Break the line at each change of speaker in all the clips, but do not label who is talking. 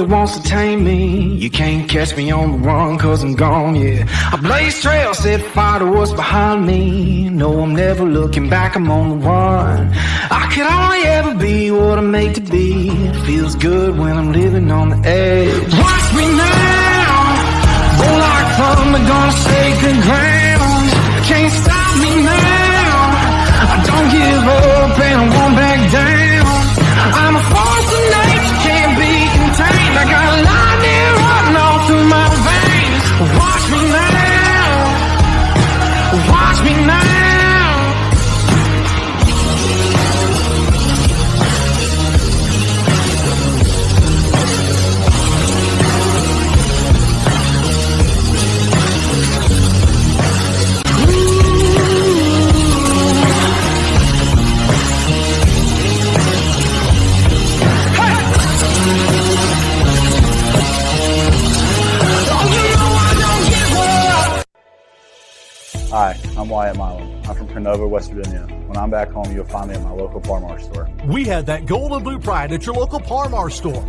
wants to tame me. You can't catch me on the run, cause I'm gone, yeah. I blaze trails, set fire to what's behind me. No, I'm never looking back, I'm on the run. I could only ever be what I'm made to be. It feels good when I'm living on the edge. Watch me now, roll like thunder, gonna sacred ground. Can't stop me now, I don't give up and I won't back down. I'm a force of nature, can't be contained. I got lightning running all through my veins. Watch me now, watch me now.
Hi, I'm Wyatt Milam. I'm from Canova, West Virginia. When I'm back home, you'll find me at my local Par-Mar store.
We have that gold and blue pride at your local Par-Mar store.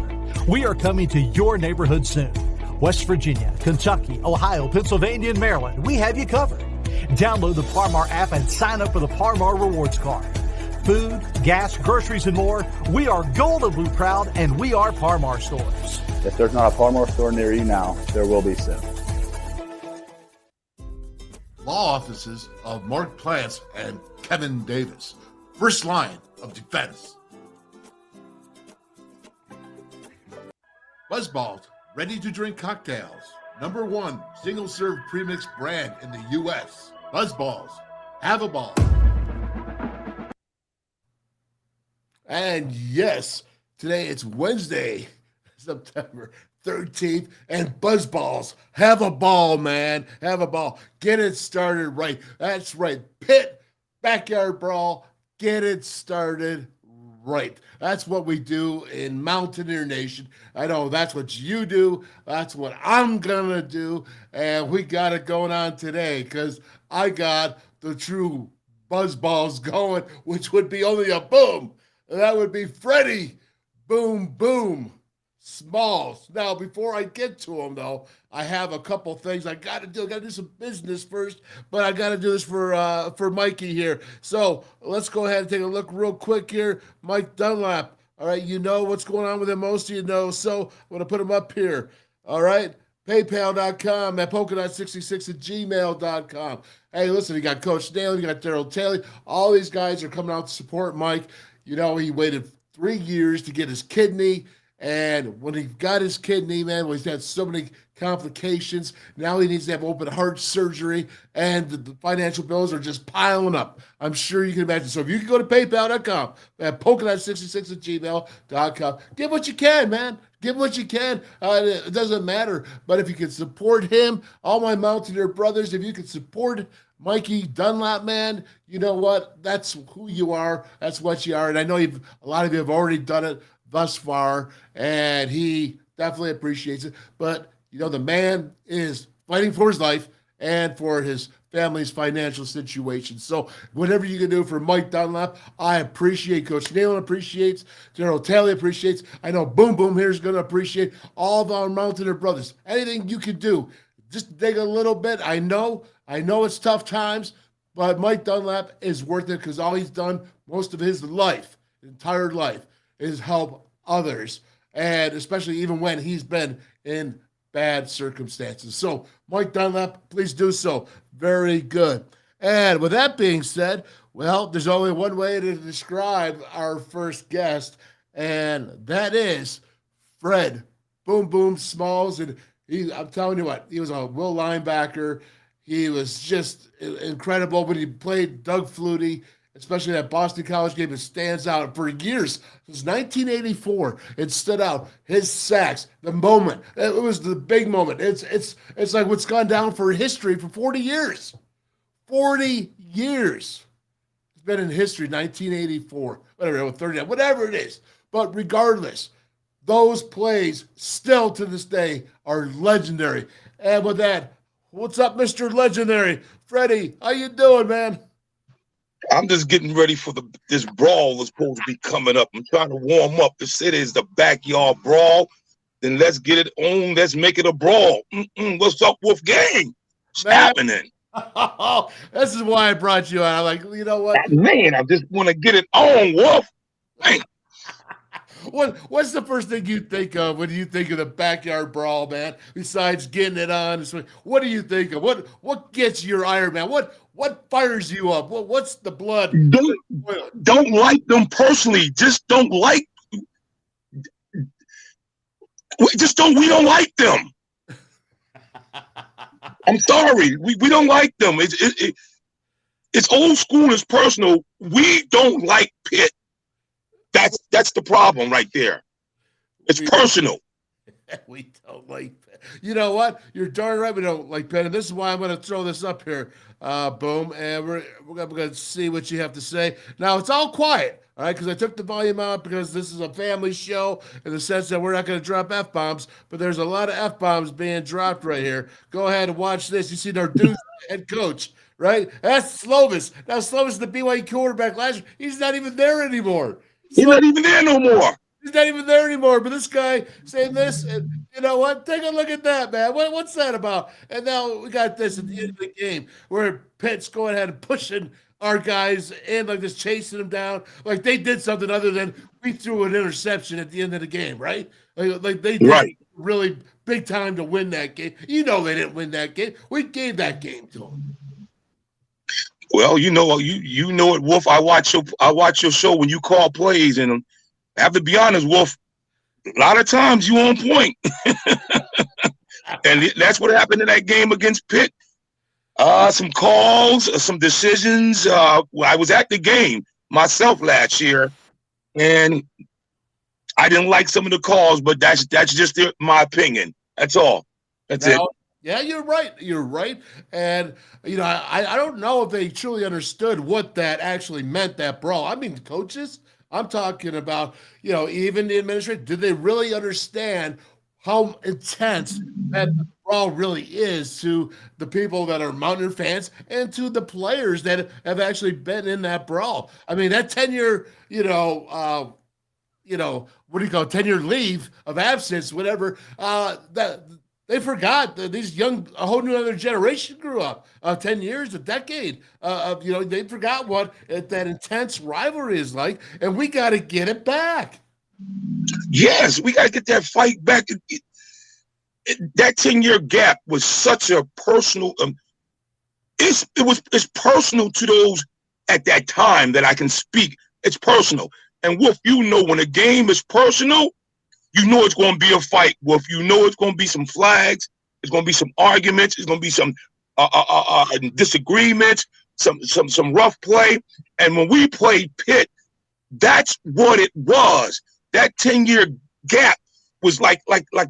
We are coming to your neighborhood soon. West Virginia, Kentucky, Ohio, Pennsylvania, and Maryland, we have you covered. Download the Par-Mar app and sign up for the Par-Mar rewards card. Food, gas, groceries, and more. We are gold and blue proud, and we are Par-Mar stores.
If there's not a Par-Mar store near you now, there will be soon.
Law offices of Mark Plants and Kevin Davis. First line of defense. Buzzballs, ready-to-drink cocktails. #1 single-serve premix brand in the U.S. Buzzballs, have a ball. And yes, today it's Wednesday, September 13th, and Buzzballs, have a ball, man. Have a ball. Get it started right. That's right. Pitt, backyard brawl, get it started right. That's what we do in Mountaineer Nation. I know that's what you do. That's what I'm going to do. And we got it going on today because I got the true Buzzballs going, which would be only a boom. And that would be Freddie Boom Boom Smalls. Now, before I get to him, though, I have a couple things I got to do. I got to do some business first, but I got to do this for Mikey here. So let's go ahead and take a look real quick here. Mike Dunlap. All right, you know what's going on with him. Most of you know, so I'm going to put him up here. All right, PayPal.com at polkadot66@gmail.com. Hey, listen, you got Coach Daly, you got Daryl Taylor. All these guys are coming out to support Mike. You know, he waited 3 years to get his kidney. And when he got his kidney, man, he's had so many complications. Now he needs to have open heart surgery, and the financial bills are just piling up. I'm sure you can imagine. So if you can go to PayPal.com at polkadot66@gmail.com, give what you can, man. Give what you can. It doesn't matter. But if you can support him, all my Mountaineer brothers, if you can support Mikey Dunlap, man, you know what? That's who you are. That's what you are. And I know a lot of you have already done it thus far, and he definitely appreciates it. But, you know, the man is fighting for his life and for his family's financial situation. So whatever you can do for Mike Dunlap, I appreciate. Coach Nealon appreciates. General Taylor appreciates. I know Boom Boom here is going to appreciate. All of our Mountaineer brothers. Anything you can do, just dig a little bit. I know it's tough times, but Mike Dunlap is worth it because all he's done most of his life, entire life, is help others, and especially even when he's been in bad circumstances. So, Mike Dunlap, please do so. Very good. And with that being said, well, there's only one way to describe our first guest, and that is Fred Boom Boom Smalls. And I'm telling you what, he was a will linebacker. He was just incredible when he played Doug Flutie, especially that Boston College game. It stands out for years. Since 1984, it stood out. His sacks, the moment. It was the big moment. It's like what's gone down for history for 40 years. 40 years. It's been in history, 1984, whatever, 30, whatever it is. But regardless, those plays still to this day are legendary. And with that, what's up, Mr. Legendary? Freddie, how you doing, man?
I'm just getting ready for this brawl that's supposed to be coming up. I'm trying to warm up. The city is the backyard brawl. then let's get it on. Let's make it a brawl. What's up, Wolf Gang? What's
Man.
happening?
Oh, this is why I brought you out. I'm like, you know what?
Man, I just want to get it on, Wolf. Man.
What's the first thing you think of when you think of the backyard brawl, man? Besides getting it on, what do you think of? What gets your iron, man? What fires you up? What's the blood?
Don't like them personally. Just don't like. We don't like them. I'm sorry. We don't like them. It's old school. It's personal. We don't like Pitt. That's the problem right there. It's personal.
We don't like Pitt. You know what? You're darn right we don't like Pitt. And this is why I'm going to throw this up here. Boom. And we're going to see what you have to say. Now, it's all quiet. All right, because I took the volume out because this is a family show in the sense that we're not going to drop F-bombs, but there's a lot of F-bombs being dropped right here. Go ahead and watch this. You see our dude head coach, right? That's Slovis. Now, Slovis is the BYU quarterback last year. He's not even there anymore.
He's not even there no more.
He's not even there anymore. But this guy saying this, and you know what? Take a look at that, man. What's that about? And now we got this at the end of the game where Pitt's going ahead and pushing our guys and like just chasing them down. Like they did something other than we threw an interception at the end of the game, right? Like they did really big time to win that game. You know they didn't win that game. We gave that game to them.
Well, you know it, Wolf. I watch your show when you call plays, and I have to be honest, Wolf. A lot of times you on point, and that's what happened in that game against Pitt. Some calls, some decisions. I was at the game myself last year, and I didn't like some of the calls, but that's just my opinion. That's all. That's it.
Yeah, you're right. You're right. And, you know, I don't know if they truly understood what that actually meant, that brawl. I mean, coaches, I'm talking about, you know, even the administration, did they really understand how intense that brawl really is to the people that are Mountaineer fans and to the players that have actually been in that brawl? I mean, that 10-year, what do you call it, 10-year leave of absence, whatever, that they forgot that a whole new other generation grew up. 10 years, a decade. They forgot what that intense rivalry is like, and we got to get it back.
Yes, we got to get that fight back. That 10-year gap was such a personal. It's personal to those at that time that I can speak. It's personal, and Wolf, you know, when a game is personal, you know it's going to be a fight. Wolf, you know it's going to be some flags. It's going to be some arguments. It's going to be some disagreements. Some rough play. And when we played Pitt, that's what it was. That 10-year gap was like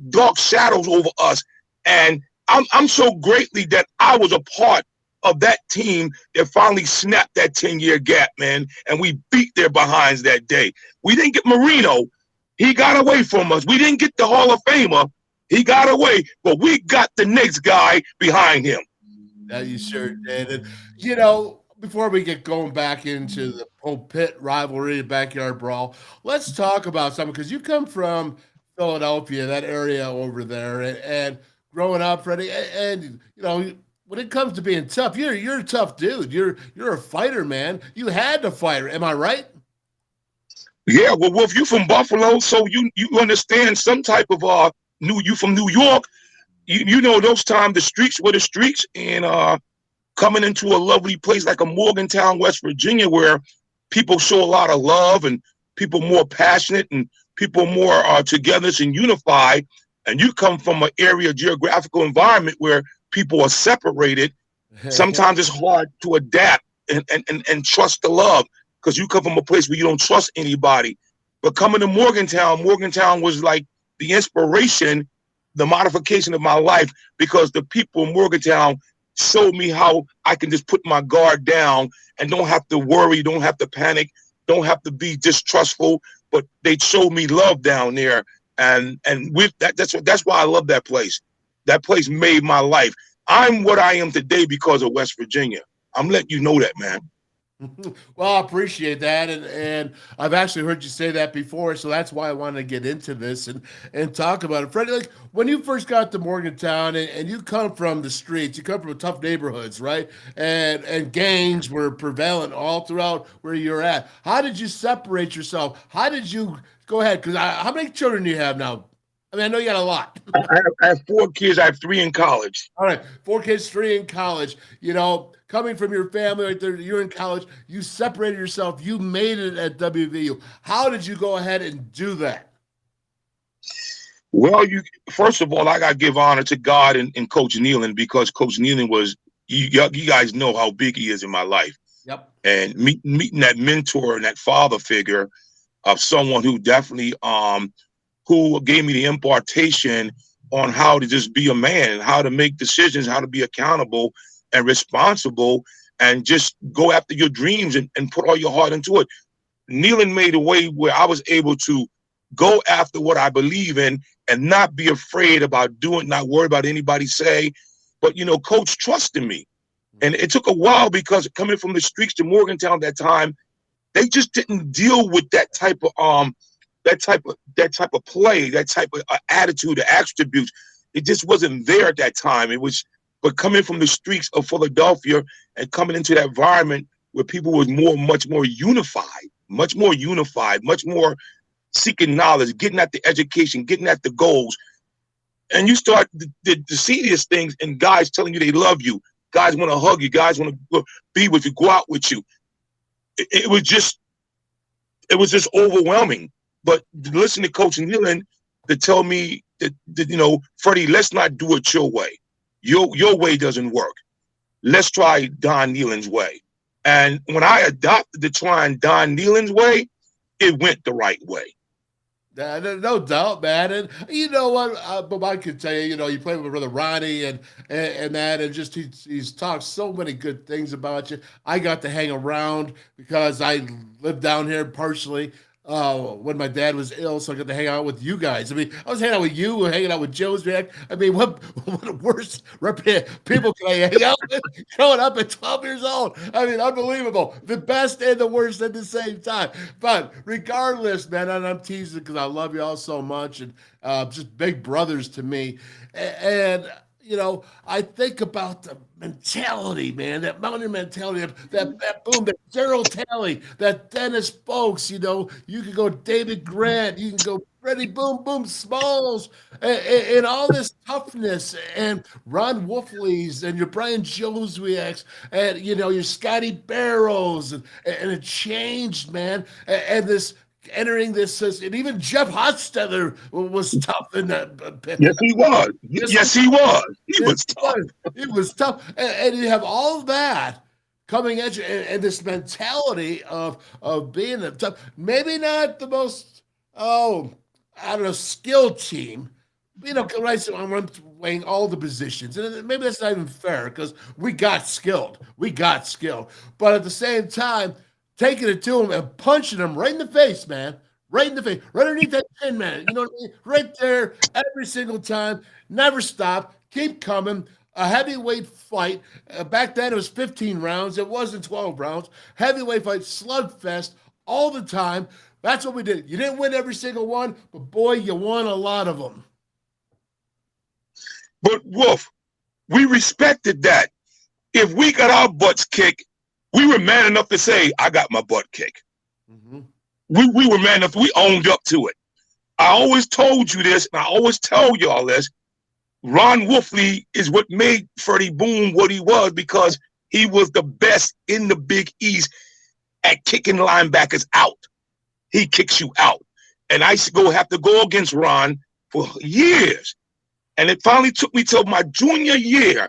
dark shadows over us. And I'm so greatly that I was a part of that team that finally snapped that 10-year gap, man. And we beat their behinds that day. We didn't get Marino. He got away from us. We didn't get the Hall of Famer. He got away, but we got the next guy behind him.
Yeah, you sure did. And, you know, before we get going back into the whole Pitt rivalry, backyard brawl, let's talk about something, because you come from Philadelphia, that area over there, and growing up, Freddie, and you know, when it comes to being tough, you're a tough dude. You're a fighter, man. You had to fight. Am I right?
Yeah, well, Wolf, you from Buffalo, so you understand some type of you from New York. You know those times the streets were the streets, and coming into a lovely place like a Morgantown, West Virginia, where people show a lot of love and people more passionate and people more togetherness and unified. And you come from an area, geographical environment where people are separated. Sometimes it's hard to adapt and trust the love, because you come from a place where you don't trust anybody. But coming to Morgantown was like the inspiration, the modification of my life, because the people in Morgantown showed me how I can just put my guard down and don't have to worry, don't have to panic, don't have to be distrustful, but they showed me love down there. And with that, that's why I love that place. That place made my life. I'm what I am today because of West Virginia. I'm letting you know that, man.
Well, I appreciate that, and I've actually heard you say that before, so that's why I wanted to get into this and talk about it. Freddie, like when you first got to Morgantown, and you come from the streets, you come from tough neighborhoods, right? And gangs were prevalent all throughout where you're at. How did you separate yourself? How did you go ahead? Because how many children do you have now? I mean, I know you got a lot.
I have 4 kids. I have 3 in college.
All right, 4 kids, 3 in college. You know, coming from your family right there, you're in college. You separated yourself. You made it at WVU. How did you go ahead and do that?
Well, first of all, I got to give honor to God and Coach Nealon, because Coach Nealon was, you guys know how big he is in my life.
Yep.
And meeting that mentor and that father figure of someone who definitely who gave me the impartation on how to just be a man and how to make decisions, how to be accountable and responsible, and just go after your dreams and put all your heart into it. Nealon made a way where I was able to go after what I believe in and not be afraid about doing, not worry about anybody say, but, you know, Coach trusted me. And it took a while, because coming from the streets to Morgantown that time, they just didn't deal with that type of play, that type of attitude, the attributes. It just wasn't there at that time. It was, but coming from the streets of Philadelphia and coming into that environment where people was much more unified, much more seeking knowledge, getting at the education, getting at the goals. And you start to see these things, and guys telling you they love you, guys want to hug you, guys want to be with you, go out with you. It was just overwhelming. But listen to Coach Nealon to tell me that, you know, Freddie, let's not do it your way. Your way doesn't work. Let's try Don Nealon's way. And when I adopted to trying Don Nealon's way, it went the right way.
No doubt, man. And you know what? But I could tell you, you know, you played with Brother Ronnie and that, and just he's talked so many good things about you. I got to hang around because I lived down here partially when my dad was ill, so I got to hang out with you guys. I mean, I was hanging out with you, hanging out with Joe's Jack. I mean, what worse people can I hang out with growing up at 12 years old? I mean, unbelievable. The best and the worst at the same time. But regardless, man, and I'm teasing because I love you all so much, and just big brothers to me. And you know, I think about the mentality, man, that Mountaineer mentality, that boom, that Gerald Talley, that Dennis Folks, you know, you can go David Grant, you can go Freddie Boom Boom Smalls, and all this toughness, and Ron Wolfley's, and your Brian Joswiaks, and, you know, your Scotty Barrows, and it changed, man, and this entering this, and even Jeff Hostetler was tough in that.
Yes, he was. Yes, he was. He was tough.
It was tough, and you have all that coming at you, and this mentality of being a tough, maybe not the most, I don't know, skilled team. You know, right? So I'm playing all the positions, and maybe that's not even fair because we got skilled, but at the same time, taking it to him and punching him right in the face, man. Right in the face. Right underneath that chin, man. You know what I mean? Right there every single time. Never stop. Keep coming. A heavyweight fight. Back then it was 15 rounds. It wasn't 12 rounds. Heavyweight fight, slugfest all the time. That's what we did. You didn't win every single one, but boy, you won a lot of them.
But Wolf, we respected that. If we got our butts kicked, we were man enough to say, I got my butt kicked. Mm-hmm. We were man enough, we owned up to it. I always told you this, and I always tell y'all this. Ron Wolfley is what made Freddie Boom what he was, because he was the best in the Big East at kicking linebackers out. He kicks you out. And I used to have to go against Ron for years. And it finally took me till my junior year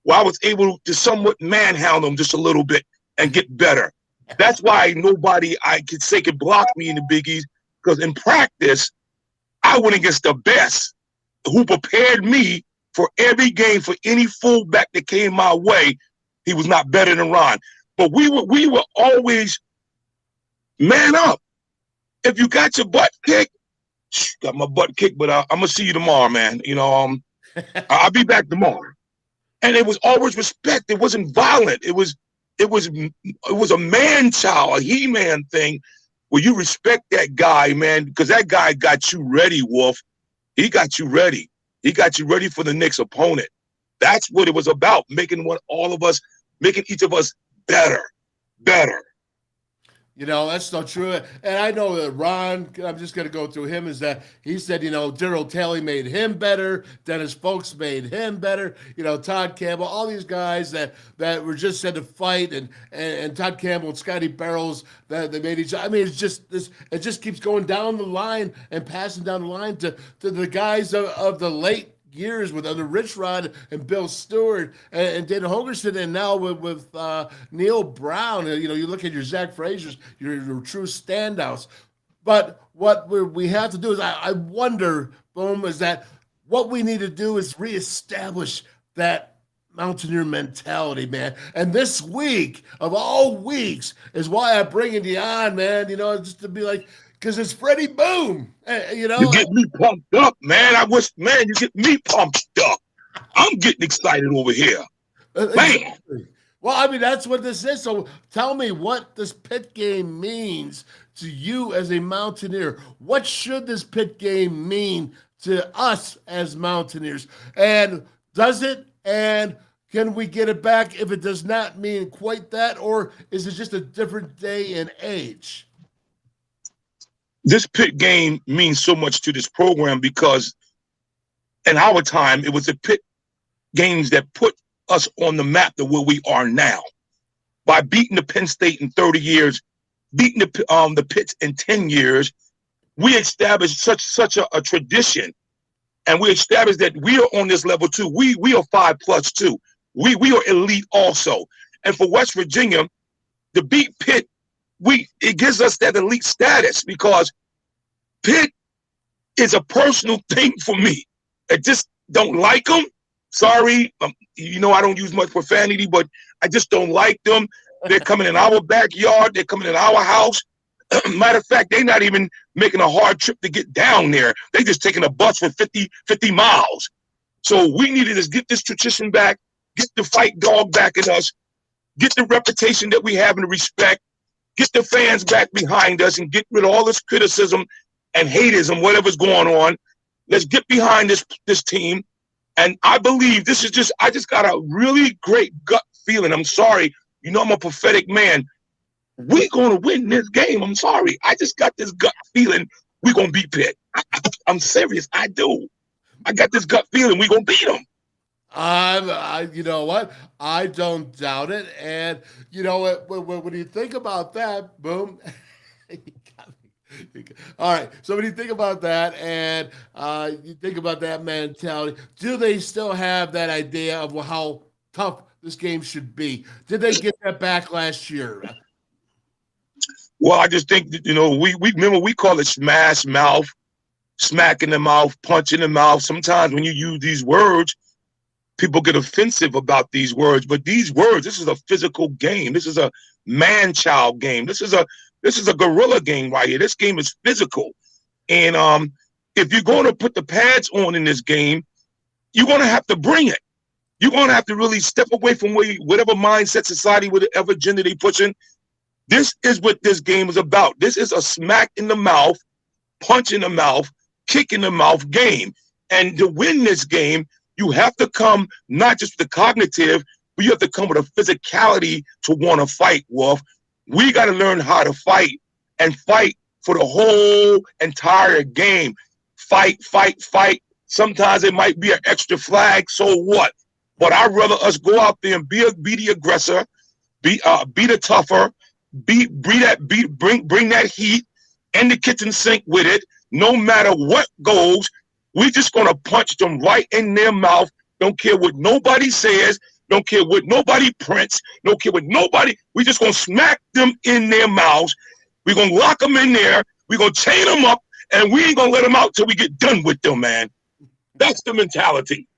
where I was able to somewhat manhandle him just a little bit and get better. That's why nobody I could say could block me in the Big East, because in practice, I went against the best who prepared me for every game, for any fullback that came my way. He was not better than Ron. But we were always man up. If you got your butt kicked, got my butt kicked, but I'm going to see you tomorrow, man. You know, I'll be back tomorrow. And it was always respect. It wasn't violent. It was it was a man child, a he-man thing where you respect that guy, man, because that guy got you ready, Wolf. He got you ready. He got you ready for the next opponent. That's what it was about, making each of us better.
You know, that's so true. And I know that Ron, I'm just going to go through him, is that he said, you know, Daryl Talley made him better. Dennis Folks made him better. You know, Todd Campbell, all these guys that were just said to fight, and Todd Campbell and Scotty Barrows, that they made each other. I mean, it's just this, it just keeps going down the line and passing down the line to the guys of the late years with other Rich Rod and Bill Stewart and Dana Holgerson, and now with Neil Brown. You know, you look at your Zach Frazier's, your true standouts. But what we have to do is, I wonder, Boom, is that what we need to do is reestablish that Mountaineer mentality, man. And this week of all weeks is why I'm bringing you on, man. You know, just to be like, because it's Freddie Boom. You know,
you get me pumped up, man. You get me pumped up. I'm getting excited over here, man.
Well, I mean, that's what this is. So tell me what this Pitt game means to you as a Mountaineer. What should this Pitt game mean to us as Mountaineers? And does it? And can we get it back if it does not mean quite that? Or is it just a different day and age?
This Pitt game means so much to this program because in our time, it was the Pitt games that put us on the map to where we are now. By beating the Penn State in 30 years, beating the Pitts in 10 years, we established such a tradition. And we established that we are on this level too. We are 5+ too. We are elite also. And for West Virginia, to beat Pitt, it gives us that elite status because Pitt is a personal thing for me. I just don't like them. Sorry, you know I don't use much profanity, but I just don't like them. They're coming in our backyard. They're coming in our house. Matter of fact, they're not even making a hard trip to get down there. They just taking a bus for 50 miles. So we need to just get this tradition back, get the fight dog back in us, get the reputation that we have and the respect, get the fans back behind us, and get rid of all this criticism and hateism, whatever's going on. Let's get behind this team. And I believe I just got a really great gut feeling. I'm sorry. You know I'm a prophetic man. We're going to win this game. I'm sorry. I just got this gut feeling we're going to beat Pitt. I'm serious. I do. I got this gut feeling we're going to beat them.
You know what? I don't doubt it. And you know what? When you think about that, Boom. You got me. All right. So when you think about that and you think about that mentality, do they still have that idea of how tough this game should be? Did they get that back last year?
Well, I just think that, you know, we remember we call it smash mouth, smack in the mouth, punch in the mouth. Sometimes when you use these words, people get offensive about these words. But these words, this is a physical game. This is a man-child game. This is a guerrilla game right here. This game is physical. And if you're going to put the pads on in this game, you're going to have to bring it. You're going to have to really step away from whatever mindset society, whatever agenda they pushing. This is what this game is about. This is a smack in the mouth, punch in the mouth, kick in the mouth game. And to win this game, you have to come not just with the cognitive, but you have to come with a physicality to want to fight, Wolf. We got to learn how to fight and fight for the whole entire game. Fight, fight, fight. Sometimes it might be an extra flag, so what? But I'd rather us go out there and be the aggressor, be the tougher, bring that heat and the kitchen sink with it. No matter what goes, we're just gonna punch them right in their mouth. Don't care what nobody says. Don't care what nobody prints. Don't care what nobody. We're just gonna smack them in their mouths. We're gonna lock them in there. We're gonna chain them up, and we ain't gonna let them out till we get done with them, man. That's the mentality.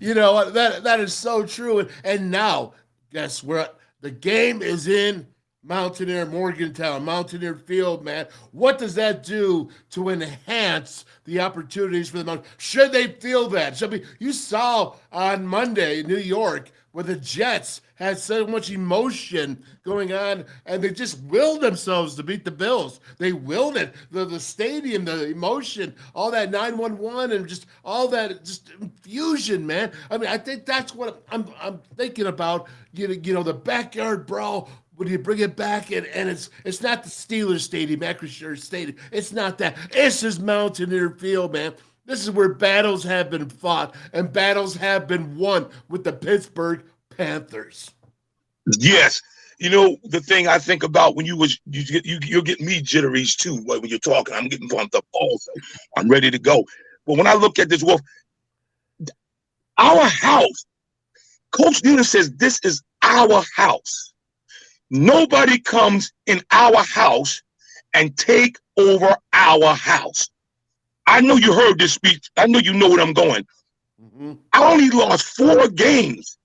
You know what? That is so true. And now, guess what? The game is in Mountaineer, Morgantown, Mountaineer Field, man. What does that do to enhance the opportunities for the Mountaineers? Should they feel that? You saw on Monday in New York, where the Jets had so much emotion going on, and they just willed themselves to beat the Bills. They willed it. The stadium, the emotion, all that 911, and just all that just infusion, man. I mean, I think that's what I'm thinking about. You know, the backyard brawl. When you bring it back, and it's not the Steelers Stadium, Acrisure Stadium. It's not that. It's just Mountaineer Field, man. This is where battles have been fought and battles have been won with the Pittsburgh Panthers.
Yes. You know, the thing I think about when you're getting me jitteries too when you're talking. I'm getting pumped up also. I'm ready to go. But when I look at this, Wolf, our house, Coach Newton says this is our house. Nobody comes in our house and take over our house. I know you heard this speech. I know you know where I'm going.
Mm-hmm.
I only lost 4 games.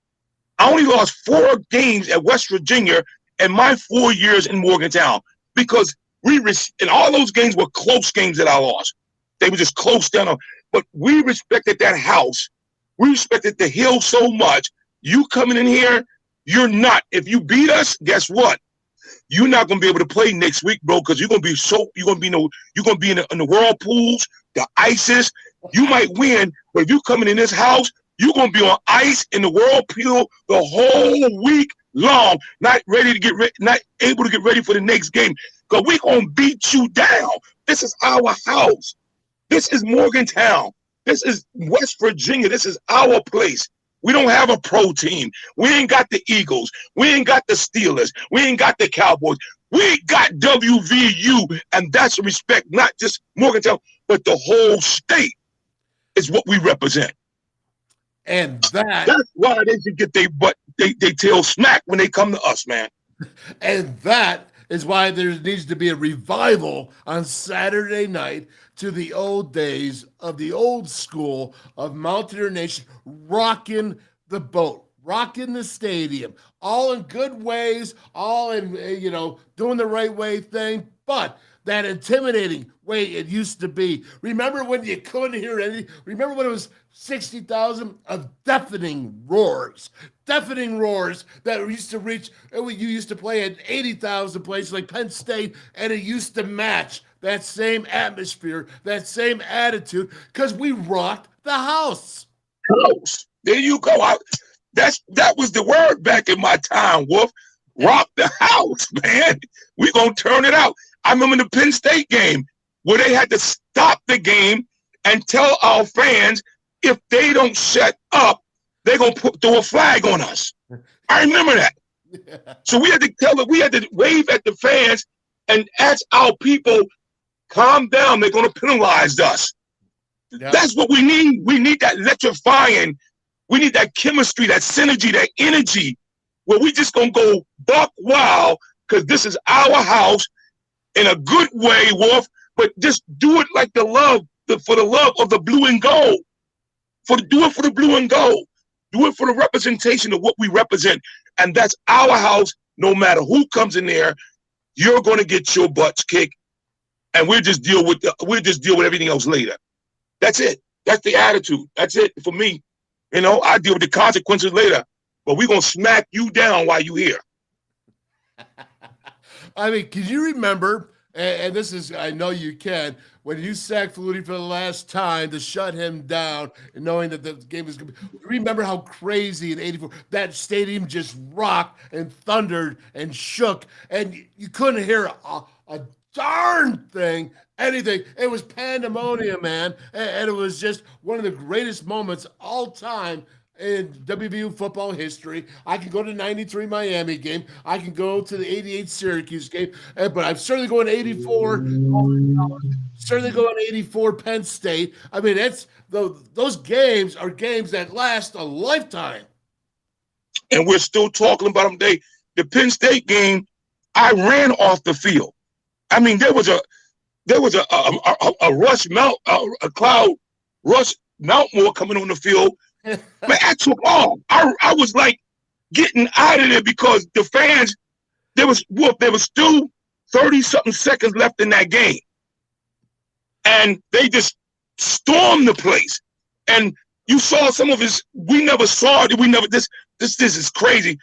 I only lost 4 games at West Virginia in my 4 years in Morgantown because and all those games were close games that I lost. They were just close down. But we respected that house. We respected the Hill so much. You coming in here, you're not. If you beat us, guess what? You're not gonna be able to play next week, bro, because you're gonna be in the whirlpools, the ices. You might win, but if you coming in this house, you're gonna be on ice in the whirlpool the whole week long, not able to get ready for the next game. Because we're gonna beat you down. This is our house. This is Morgantown. This is West Virginia. This is our place. We don't have a pro team. We ain't got the Eagles. We ain't got the Steelers. We ain't got the Cowboys. We got WVU, and that's respect, not just Morgantown, but the whole state is what we represent.
And that's
why they should get they tail smack when they come to us, man.
And that is why there needs to be a revival on Saturday night to the old days of the old school of Mountaineer Nation rocking the boat, rocking the stadium, all in good ways, all in, doing the right way thing, but that intimidating way it used to be. Remember when you couldn't hear anything? Remember when it was 60,000 of deafening roars that used to reach, you used to play at 80,000 places like Penn State, and it used to match that same atmosphere, that same attitude, because we rocked the house.
There you go. That was the word back in my time, Wolf. Rock the house, man. We're going to turn it out. I remember the Penn State game where they had to stop the game and tell our fans if they don't shut up, they're going to throw a flag on us. I remember that. Yeah. So we had to wave at the fans and ask our people, calm down, they're going to penalize us. Yeah. That's what we need. We need that electrifying. We need that chemistry, that synergy, that energy, where we just going to go buck wild because this is our house in a good way, Wolf, but just do it like for the love of the blue and gold. Do it for the blue and gold. Do it for the representation of what we represent. And that's our house. No matter who comes in there, you're going to get your butts kicked. And we'll just deal with everything else later. That's it. That's the attitude. That's it for me. I deal with the consequences later. But we're going to smack you down while you're here.
I mean, can you remember, and this is, I know you can, when you sacked Flutie for the last time to shut him down and knowing that the game was going to be, remember how crazy in 84, that stadium just rocked and thundered and shook, and you couldn't hear a darn thing, anything. It was pandemonium, man, and it was just one of the greatest moments all time in WVU football history. I can go to 93 Miami game. I can go to the 88 Syracuse game, but I'm certainly going to 84. Certainly going to 84 Penn State. I mean, those games are games that last a lifetime.
And we're still talking about them today. The Penn State game, I ran off the field. I mean, there was a Cloud Rush Mountmore coming on the field. Man, I took off. I was like getting out of there because the fans, there was still 30-something seconds left in that game. And they just stormed the place. And you saw some of his, we never saw it. this is crazy.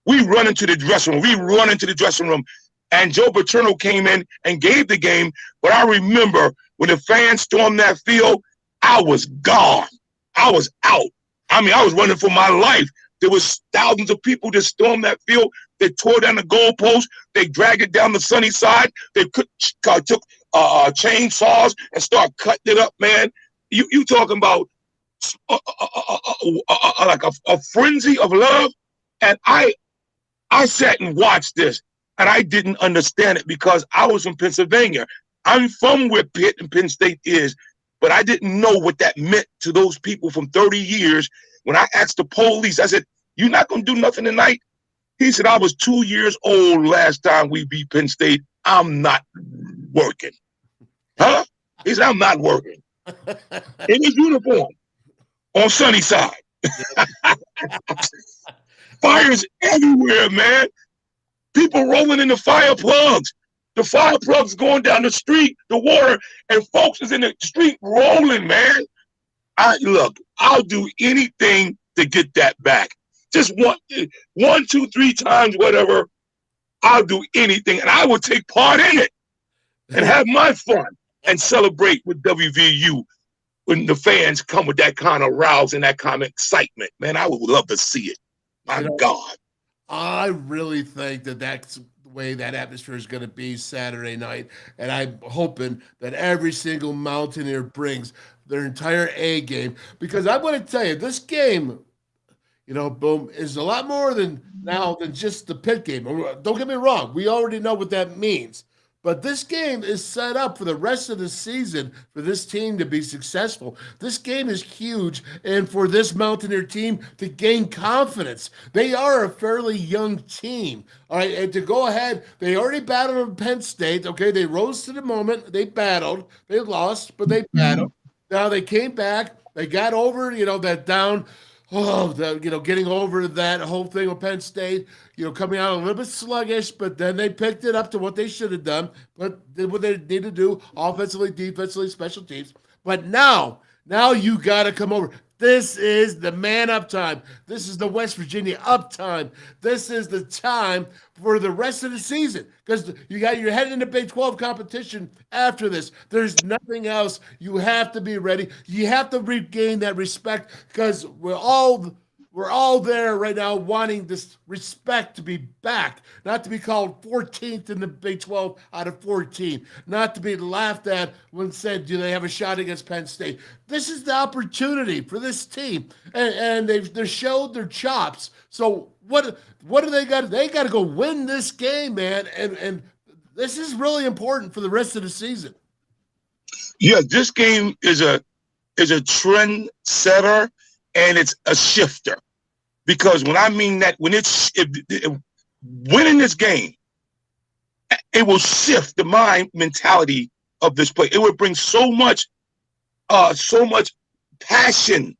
We run into the dressing room. And Joe Paterno came in and gave the game. But I remember when the fans stormed that field, I was gone. I was out. I mean, I was running for my life. There was thousands of people that stormed that field. They tore down the goalpost. They dragged it down the sunny side. They took chainsaws and started cutting it up, man. You talking about like a frenzy of love? And I sat and watched this, and I didn't understand it because I was from Pennsylvania. I'm from where Pitt and Penn State is, but I didn't know what that meant to those people from 30 years. When I asked the police, I said, "You're not going to do nothing tonight?" He said, "I was 2 years old last time we beat Penn State. I'm not working." Huh? He said, "I'm not working." In his uniform on Sunnyside. Fires everywhere, man. People rolling in the fire plugs. The fire plugs going down the street, the water, and folks is in the street rolling, man. I'll do anything to get that back. Just one, 2, 3 times, whatever. I'll do anything, and I will take part in it and have my fun and celebrate with WVU when the fans come with that kind of rouse and that kind of excitement. Man, I would love to see it. My God.
I really think that's the way that atmosphere is going to be Saturday night, and I'm hoping that every single Mountaineer brings their entire A game, because I'm going to tell you, this game, boom, is a lot more than just the Pitt game. Don't get me wrong. We already know what that means. But this game is set up for the rest of the season for this team to be successful. This game is huge, and for this Mountaineer team to gain confidence. They are a fairly young team. All right, and to go ahead, they already battled Penn State. Okay, they rose to the moment. They battled. They lost, but they battled. Now they came back. They got over, that down. Getting over that whole thing with Penn State, coming out a little bit sluggish, but then they picked it up to what they should have done, but did what they need to do offensively, defensively, special teams. But now you got to come over. This is the man up time. This is the West Virginia up time. This is the time for the rest of the season, because you're heading into Big 12 competition after this. There's nothing else. You have to be ready. You have to regain that respect, because we're all there right now wanting this respect to be back, not to be called 14th in the Big 12 out of 14, not to be laughed at when said, do they have a shot against Penn State? This is the opportunity for this team, and they've showed their chops. So what do they got? They got to go win this game, man, and this is really important for the rest of the season.
Yeah, this game is a trend setter, and it's a shifter. Because when I mean that, when winning this game, it will shift the mind mentality of this play. It will bring so much passion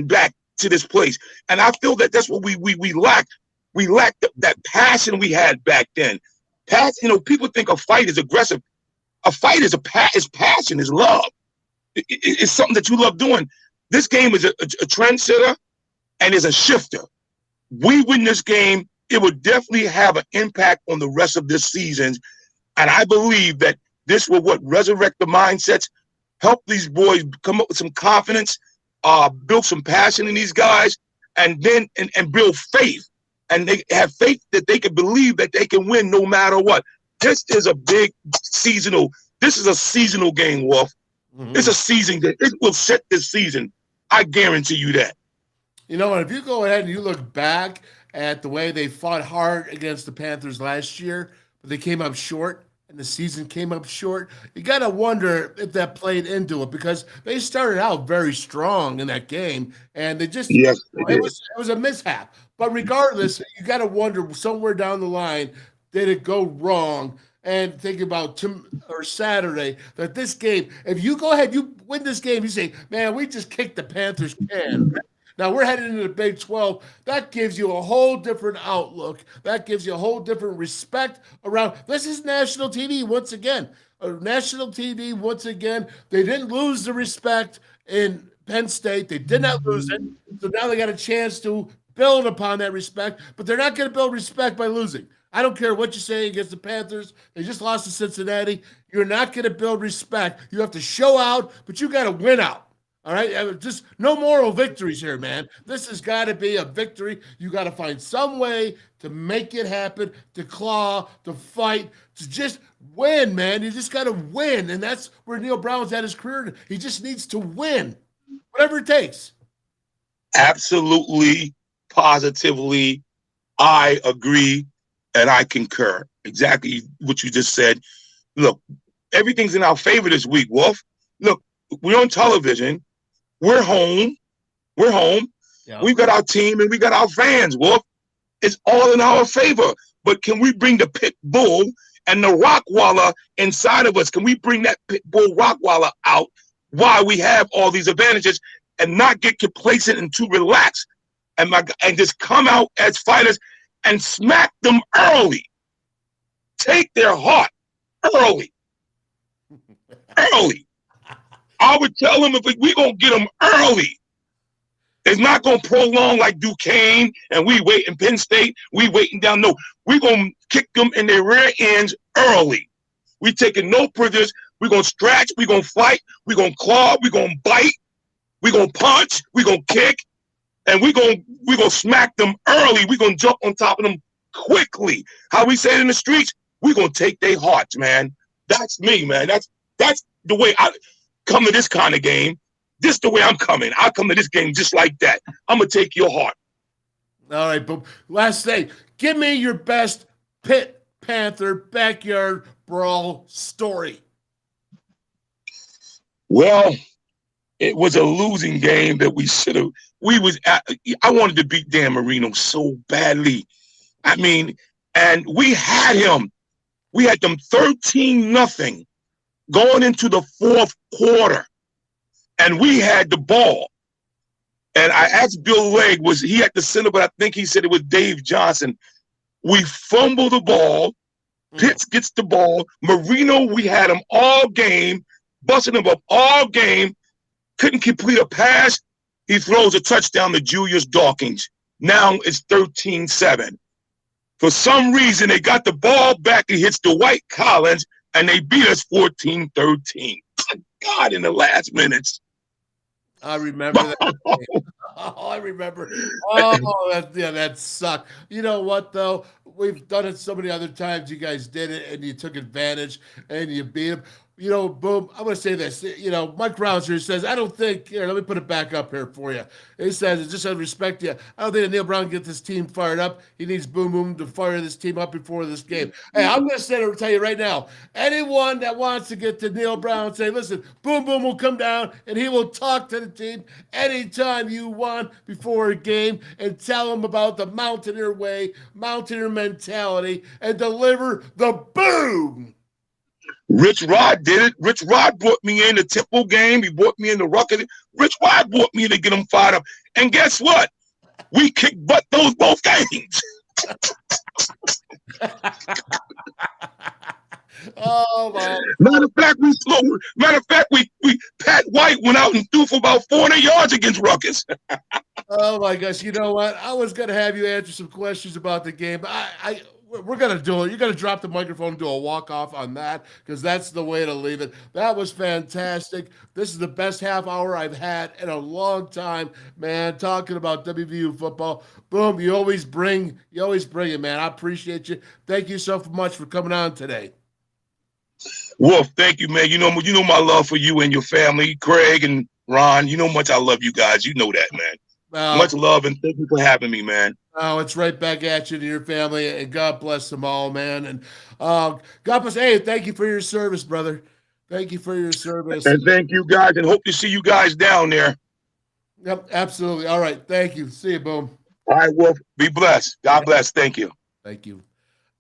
back to this place. And I feel that that's what we lack. We lack that passion we had back then. People think a fight is aggressive. A fight is passion, is love. It's something that you love doing. This game is a trendsetter. And is a shifter. We win this game, it would definitely have an impact on the rest of this season. And I believe that this will resurrect the mindsets, help these boys come up with some confidence, build some passion in these guys, and then and build faith. And they have faith that they can believe that they can win no matter what. This is a seasonal game, Wolf. Mm-hmm. It's a season that it will set this season. I guarantee you that.
And if you go ahead and you look back at the way they fought hard against the Panthers last year, but they came up short, and the season came up short, you got to wonder if that played into it, because they started out very strong in that game, and they just it was a mishap. But regardless, you got to wonder somewhere down the line, did it go wrong? And think about Saturday, that this game, if you go ahead, you win this game, you say, man, we just kicked the Panthers' can. Now we're heading into the Big 12. That gives you a whole different outlook. That gives you a whole different respect around. This is national TV once again. National TV once again. They didn't lose the respect in Penn State. They did not lose it. So now they got a chance to build upon that respect, but they're not going to build respect by losing. I don't care what you say against the Panthers. They just lost to Cincinnati. You're not going to build respect. You have to show out, but you got to win out. All right? Just no moral victories here, man. This has got to be a victory. You got to find some way to make it happen, to claw, to fight, to just win, man. You just got to win, and that's where Neil Brown's at his career. He just needs to win, whatever it takes.
Absolutely, positively, I agree. And I concur exactly what you just said. Look, everything's in our favor this week, Wolf. Look, we're on television. We're home. We're home. Yeah. We've got our team and we got our fans, Wolf. It's all in our favor. But can we bring the pit bull and the Rottweiler inside of us? Can we bring that pit bull Rottweiler out while we have all these advantages and not get complacent and too relaxed and just come out as fighters and smack them early. Take their heart early. Early. I would tell them if we're going to get them early. It's not going to prolong like Duquesne and we wait in Penn State. We waiting down. No, we're going to kick them in their rear ends early. We taking no prisoners. We're going to scratch. We're going to fight. We're going to claw. We're going to bite. We're going to punch. We're going to kick. And we're gonna smack them early. We're gonna jump on top of them quickly. How we say it in the streets, we're gonna take their hearts, man. That's me, man. That's the way I come to this kind of game. This the way I'm coming. I come to this game just like that. I'm gonna take your heart.
All right, but last thing, give me your best Pitt Panther backyard brawl story.
Well, it was a losing game that I wanted to beat Dan Marino so badly. I mean, and we had him. We had them 13-0 going into the fourth quarter. And we had the ball. And I asked Bill Legg, was he at the center, but I think he said it was Dave Johnson. We fumble the ball. Pitts gets the ball. Marino, we had him all game, busting him up all game. Couldn't complete a pass. He throws a touchdown to Julius Dawkins. Now it's 13-7. For some reason, they got the ball back. He hits Dwight Collins, and they beat us 14-13. God, in the last minutes.
I remember that. Oh, I remember. Oh, that sucked. You know what, though? We've done it so many other times. You guys did it, and you took advantage, and you beat them. You know, boom, I'm going to say this. You know, Mike Rounds here says, I don't think, here, let me put it back up here for you. He says, just out of respect to you, I don't think that Neil Brown can get this team fired up. He needs Boom Boom to fire this team up before this game. Hey, I'm going to tell you right now, anyone that wants to get to Neil Brown, say, listen, Boom Boom will come down and he will talk to the team anytime you want before a game and tell them about the Mountaineer way, Mountaineer mentality, and deliver the boom.
Rich Rod did it. Rich Rod brought me in the Temple game. He brought me in the Rucker. Rich Rod brought me in to get him fired up. And guess what? We kicked butt both games.
Oh my!
Matter of fact, Pat White went out and threw for about 400 yards against Ruckus.
Oh my gosh! You know what? I was gonna have you answer some questions about the game. We're going to do it. You're going to drop the microphone and do a walk-off on that because that's the way to leave it. That was fantastic. This is the best half hour I've had in a long time, man, talking about WVU football. Boom, you always bring it, man. I appreciate you. Thank you so much for coming on today.
Wolf, thank you, man. You know my love for you and your family, Craig and Ron. You know how much I love you guys. You know that, man. Much love, and thank you for having me, man.
Oh, it's right back at you to your family, and God bless them all, man. And God bless. Hey, thank you for your service, brother. Thank you for your service.
And thank you, guys, and hope to see you guys down there.
Yep, absolutely. All right, thank you. See you, boom.
All right, Wolf. Be blessed. God bless. Thank you.
Thank you.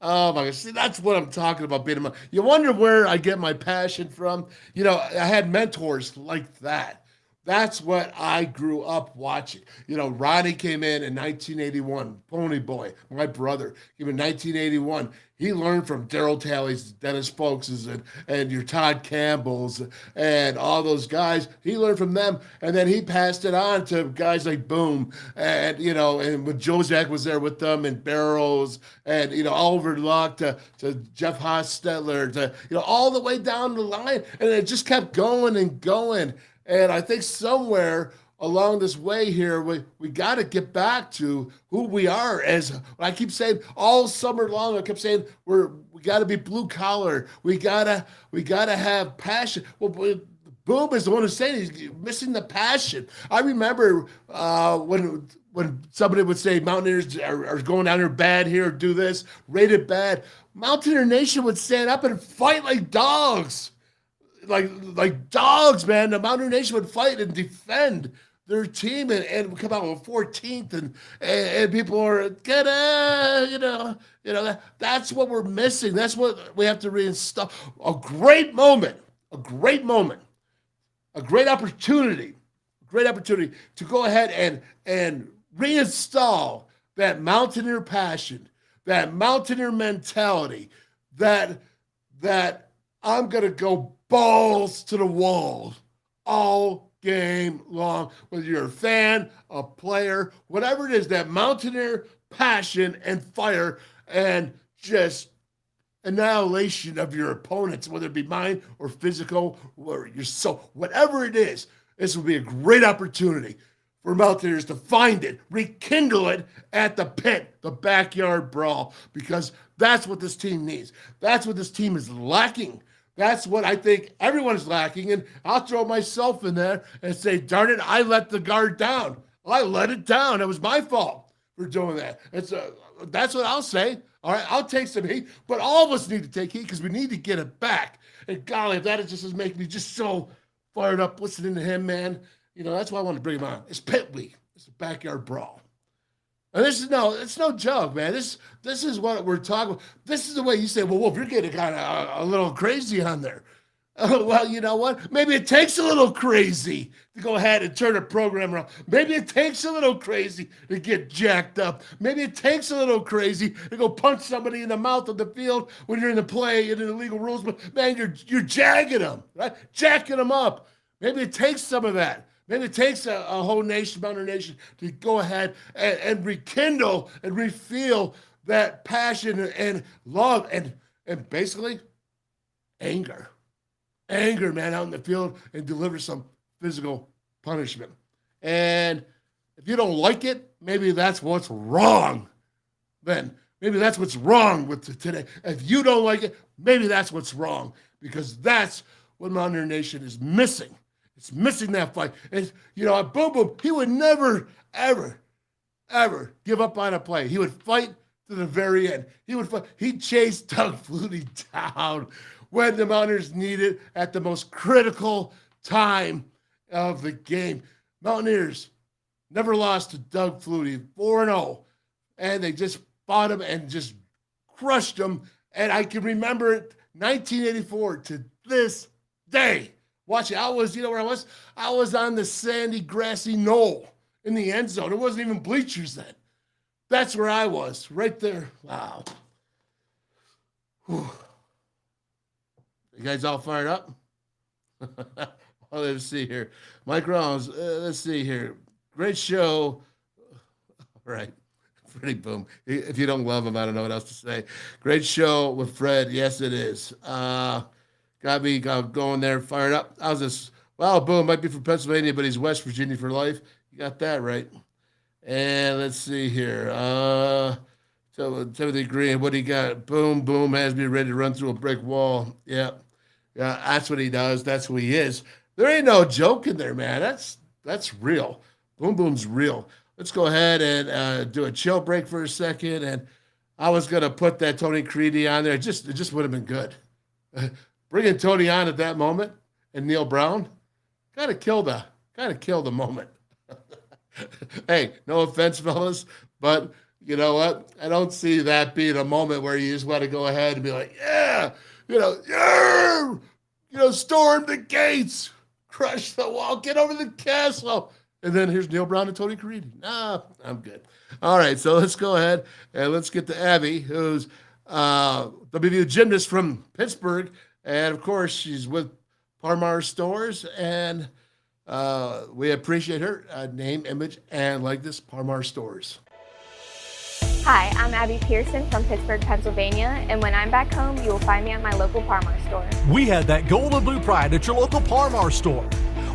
Oh my gosh, see, that's what I'm talking about. You wonder where I get my passion from. You know, I had mentors like that That's what I grew up watching. Ronnie came in 1981. Pony Boy, my brother, came in 1981. He learned from Daryl Talley's, Dennis Folks's, and your Todd Campbell's, and all those guys. He learned from them, and then he passed it on to guys like Boom, and and when Jozak was there with them, and Barrows, and Oliver Luck to Jeff Hostetler, to all the way down the line, and it just kept going and going. And I think somewhere along this way here, we got to get back to who we are. As I keep saying all summer long, I kept saying we got to be blue collar. We gotta have passion. Well, Boom is the one who's saying he's missing the passion. I remember when somebody would say Mountaineers are going down here bad here, do this, rated bad. Mountaineer Nation would stand up and fight like dogs. Like dogs, man. The Mountaineer Nation would fight and defend their team and come out with 14th and people are that's what we're missing. That's what we have to reinstall. A great opportunity to go ahead and reinstall that Mountaineer passion, that Mountaineer mentality, that I'm gonna go balls to the wall all game long, whether you're a fan, a player, whatever it is, that Mountaineer passion and fire and just annihilation of your opponents, whether it be mine or physical or your soul, whatever it is. This will be a great opportunity for Mountaineers to find it, rekindle it at the Pitt, the backyard brawl, because that's what this team needs. That's what this team is lacking. That's what I think everyone is lacking. And I'll throw myself in there and say, darn it, I let the guard down. I let it down. It was my fault for doing that. That's what I'll say. All right, I'll take some heat. But all of us need to take heat because we need to get it back. And golly, if that is just making me just so fired up listening to him, man. That's why I want to bring him on. It's Pitt Week. It's a backyard brawl. And it's no joke, man. This is what we're talking about. This is the way you say, well, Wolf, you're getting kind of a little crazy on there. Well, you know what? Maybe it takes a little crazy to go ahead and turn a program around. Maybe it takes a little crazy to get jacked up. Maybe it takes a little crazy to go punch somebody in the mouth of the field when you're in the play and in the legal rules. But, man, you're jagging them, right? Jacking them up. Maybe it takes some of that. Maybe it takes a whole nation, Mountaineer Nation, to go ahead and rekindle and refeel that passion and love and basically anger. Anger, man, out in the field and deliver some physical punishment. And if you don't like it, maybe that's what's wrong. Then maybe that's what's wrong with today. If you don't like it, maybe that's what's wrong, because that's what Mountaineer Nation is missing. It's missing that fight. And, Boom Boom, he would never, ever, ever give up on a play. He would fight to the very end. He'd chase Doug Flutie down when the Mountaineers needed at the most critical time of the game. Mountaineers never lost to Doug Flutie, 4-0. And they just fought him and just crushed him. And I can remember it, 1984 to this day. Watching, I was, where I was? I was on the sandy, grassy knoll in the end zone. It wasn't even bleachers then. That's where I was, right there. Wow. Whew. You guys all fired up? Well, let's see here. Mike Rollins, let's see here. Great show. All right. Freddie Boom. If you don't love him, I don't know what else to say. Great show with Fred. Yes, it is. Got me going there, fired up. I was just, Boom might be from Pennsylvania, but he's West Virginia for life. You got that right. And let's see here. Timothy Green, what do you got? Boom has me ready to run through a brick wall. Yeah, that's what he does. That's who he is. There ain't no joke in there, man. That's real. Boom's real. Let's go ahead and do a chill break for a second. And I was gonna put that Tony Creedy on there. It just would have been good. Bringing Tony on at that moment and Neil Brown, gotta kill the moment. Hey, no offense, fellas, but you know what? I don't see that being a moment where you just want to go ahead and be like, storm the gates, crush the wall, get over the castle. And then here's Neil Brown and Tony Caridi. Nah, I'm good. All right, so let's go ahead and let's get to Abby, who's WVU gymnast from Pittsburgh. And, of course, she's with Parmar Stores. And we appreciate her name, image, and likeness, Parmar Stores.
Hi, I'm Abby Pearson from Pittsburgh, Pennsylvania, and when I'm back home, you will find me at my local Parmar store.
We had that gold and blue pride at your local Parmar store.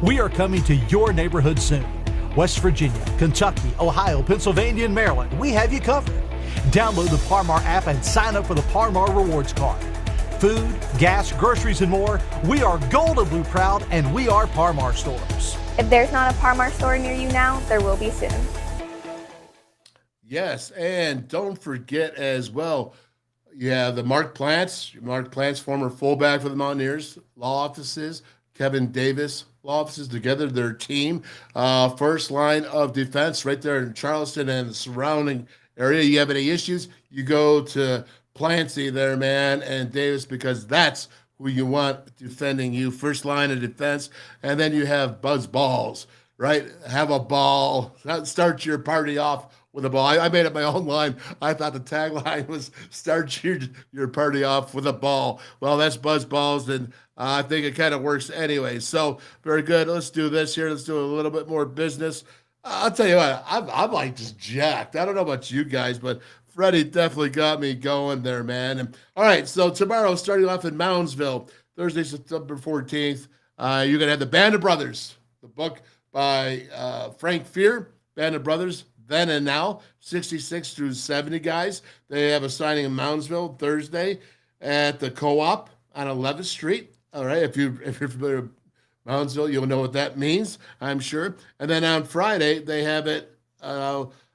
We are coming to your neighborhood soon. West Virginia, Kentucky, Ohio, Pennsylvania, and Maryland, we have you covered. Download the Parmar app and sign up for the Parmar Rewards Card. Food, gas, groceries, and more, we are gold and blue proud, and we are Parmar Stores.
If there's not a Parmar store near you now, there will be soon.
Yes, and don't forget as well, you have the Mark Plants, former fullback for the Mountaineers, law offices, Kevin Davis, law offices together, their team, first line of defense right there in Charleston and the surrounding area. You have any issues, you go to Plancy there, man, and Davis, because that's who you want defending you, first line of defense. And then you have Buzz Balls, right? Have a ball, start your party off with a ball. I made up my own line. I thought the tagline was start your party off with a ball. Well, that's Buzz Balls, and I think it kind of works anyway. So very good. Let's do this here. Let's do a little bit more business. I'll tell you what, I'm like just jacked. I don't know about you guys, but Freddie definitely got me going there, man. And all right, so tomorrow, starting off in Moundsville, Thursday, September 14th, you're going to have the Band of Brothers, the book by Frank Fear, Band of Brothers, Then and Now, 66 through 70 guys. They have a signing in Moundsville Thursday at the Co-op on 11th Street. All right, if you're familiar with Moundsville, you'll know what that means, I'm sure. And then on Friday, they have it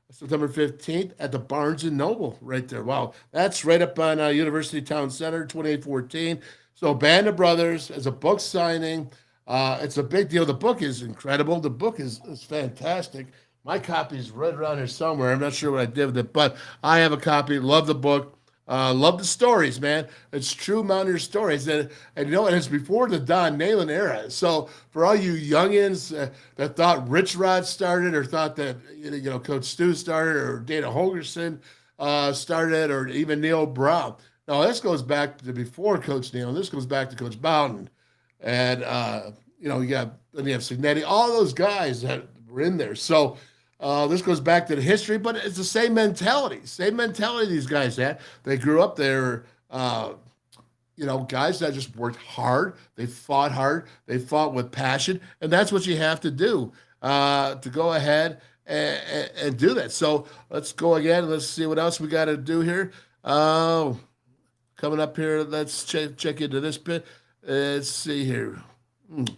September 15th at the Barnes & Noble right there. Wow, that's right up on University Town Center, 2814. So Band of Brothers is a book signing. It's a big deal. The book is incredible. The book is fantastic. My copy's right around here somewhere. I'm not sure what I did with it, but I have a copy. Love the book. Love the stories, man. It's true Mountaineer stories. And you know, and it's before the Don Nalen era. So for all you youngins that thought Rich Rod started or thought that, you know, Coach Stu started or Dana Holgerson started or even Neil Brown. No, this goes back to before Coach Neal. This goes back to Coach Bowden. And, you know, you have Signetti, all those guys that were in there. So, this goes back to the history, but it's the same mentality these guys had. They grew up there, you know, guys that just worked hard. They fought hard. They fought with passion, and that's what you have to do to go ahead and do that. So let's go again. Let's see what else we got to do here. Coming up here, let's check into this bit. Let's see here.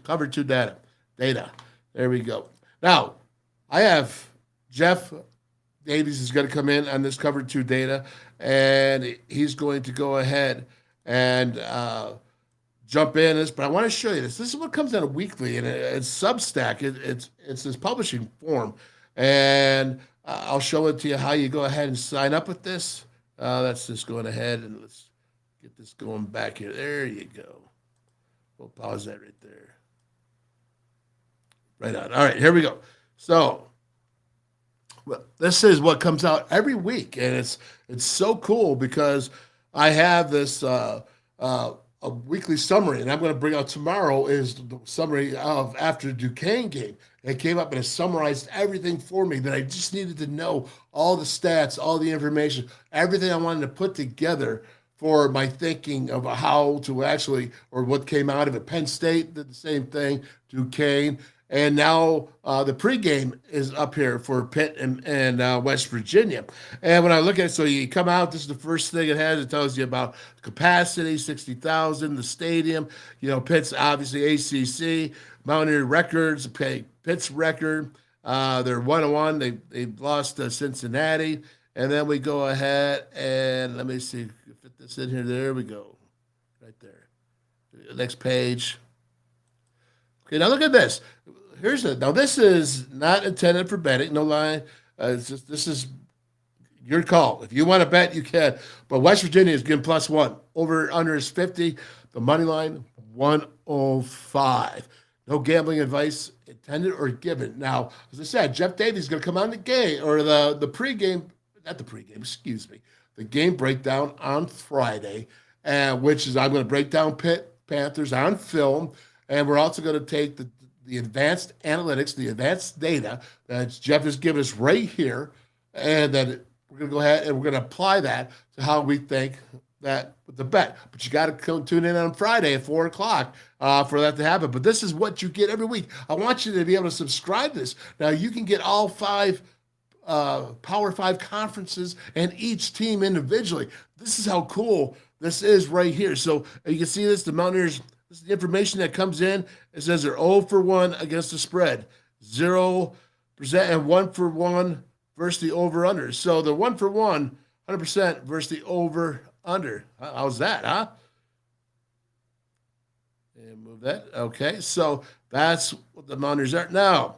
Cover 2 data. There we go. Now, I have Jeff Davies is going to come in on this cover 2 data, and he's going to go ahead and jump in this. But I want to show you this. This is what comes out weekly, and it's Substack. It's this publishing form, and I'll show it to you how you go ahead and sign up with this. Let's just go ahead and let's get this going back here. There you go. We'll pause that right there. Right on. All right, here we go. So, well, this is what comes out every week, and it's so cool because I have this a weekly summary, and I'm going to bring out tomorrow is the summary of after the Duquesne game. It came up and it summarized everything for me that I just needed to know, all the stats, all the information, everything I wanted to put together for my thinking of how to actually, or what came out of it. Penn State did the same thing, Duquesne. And now the pregame is up here for Pitt and West Virginia. And when I look at it, so you come out, this is the first thing it has. It tells you about capacity, 60,000, the stadium. You know, Pitt's obviously ACC, Mountaineer records, Pitt's record. They're 1-1. They lost to Cincinnati. And then we go ahead and let me see, fit this in here. There we go, right there. Next page. Okay, now look at this. Now this is not intended for betting, no lie. This is your call. If you want to bet, you can. But West Virginia is getting +1. Over under is 50. The money line 105. No gambling advice intended or given. Now, as I said, Jeff Davies is going to come on the game or the pregame, not the pregame, excuse me, the game breakdown on Friday, which is I'm going to break down Pitt Panthers on film, and we're also going to take the advanced analytics, the advanced data that Jeff has given us right here, and then we're going to go ahead and we're going to apply that to how we think that with the bet. But you got to tune in on Friday at 4 o'clock for that to happen. But this is what you get every week. I want you to be able to subscribe to this. Now, you can get all 5 Power 5 conferences and each team individually. This is how cool this is right here. So you can see this, the Mountaineers, this is the information that comes in. It says they're 0 for 1 against the spread, 0% and 1 for 1 versus the over-under. So they're 1 for 1, 100% versus the over-under. How's that, huh? And move that. Okay, so that's what the Mountaineers are. Now,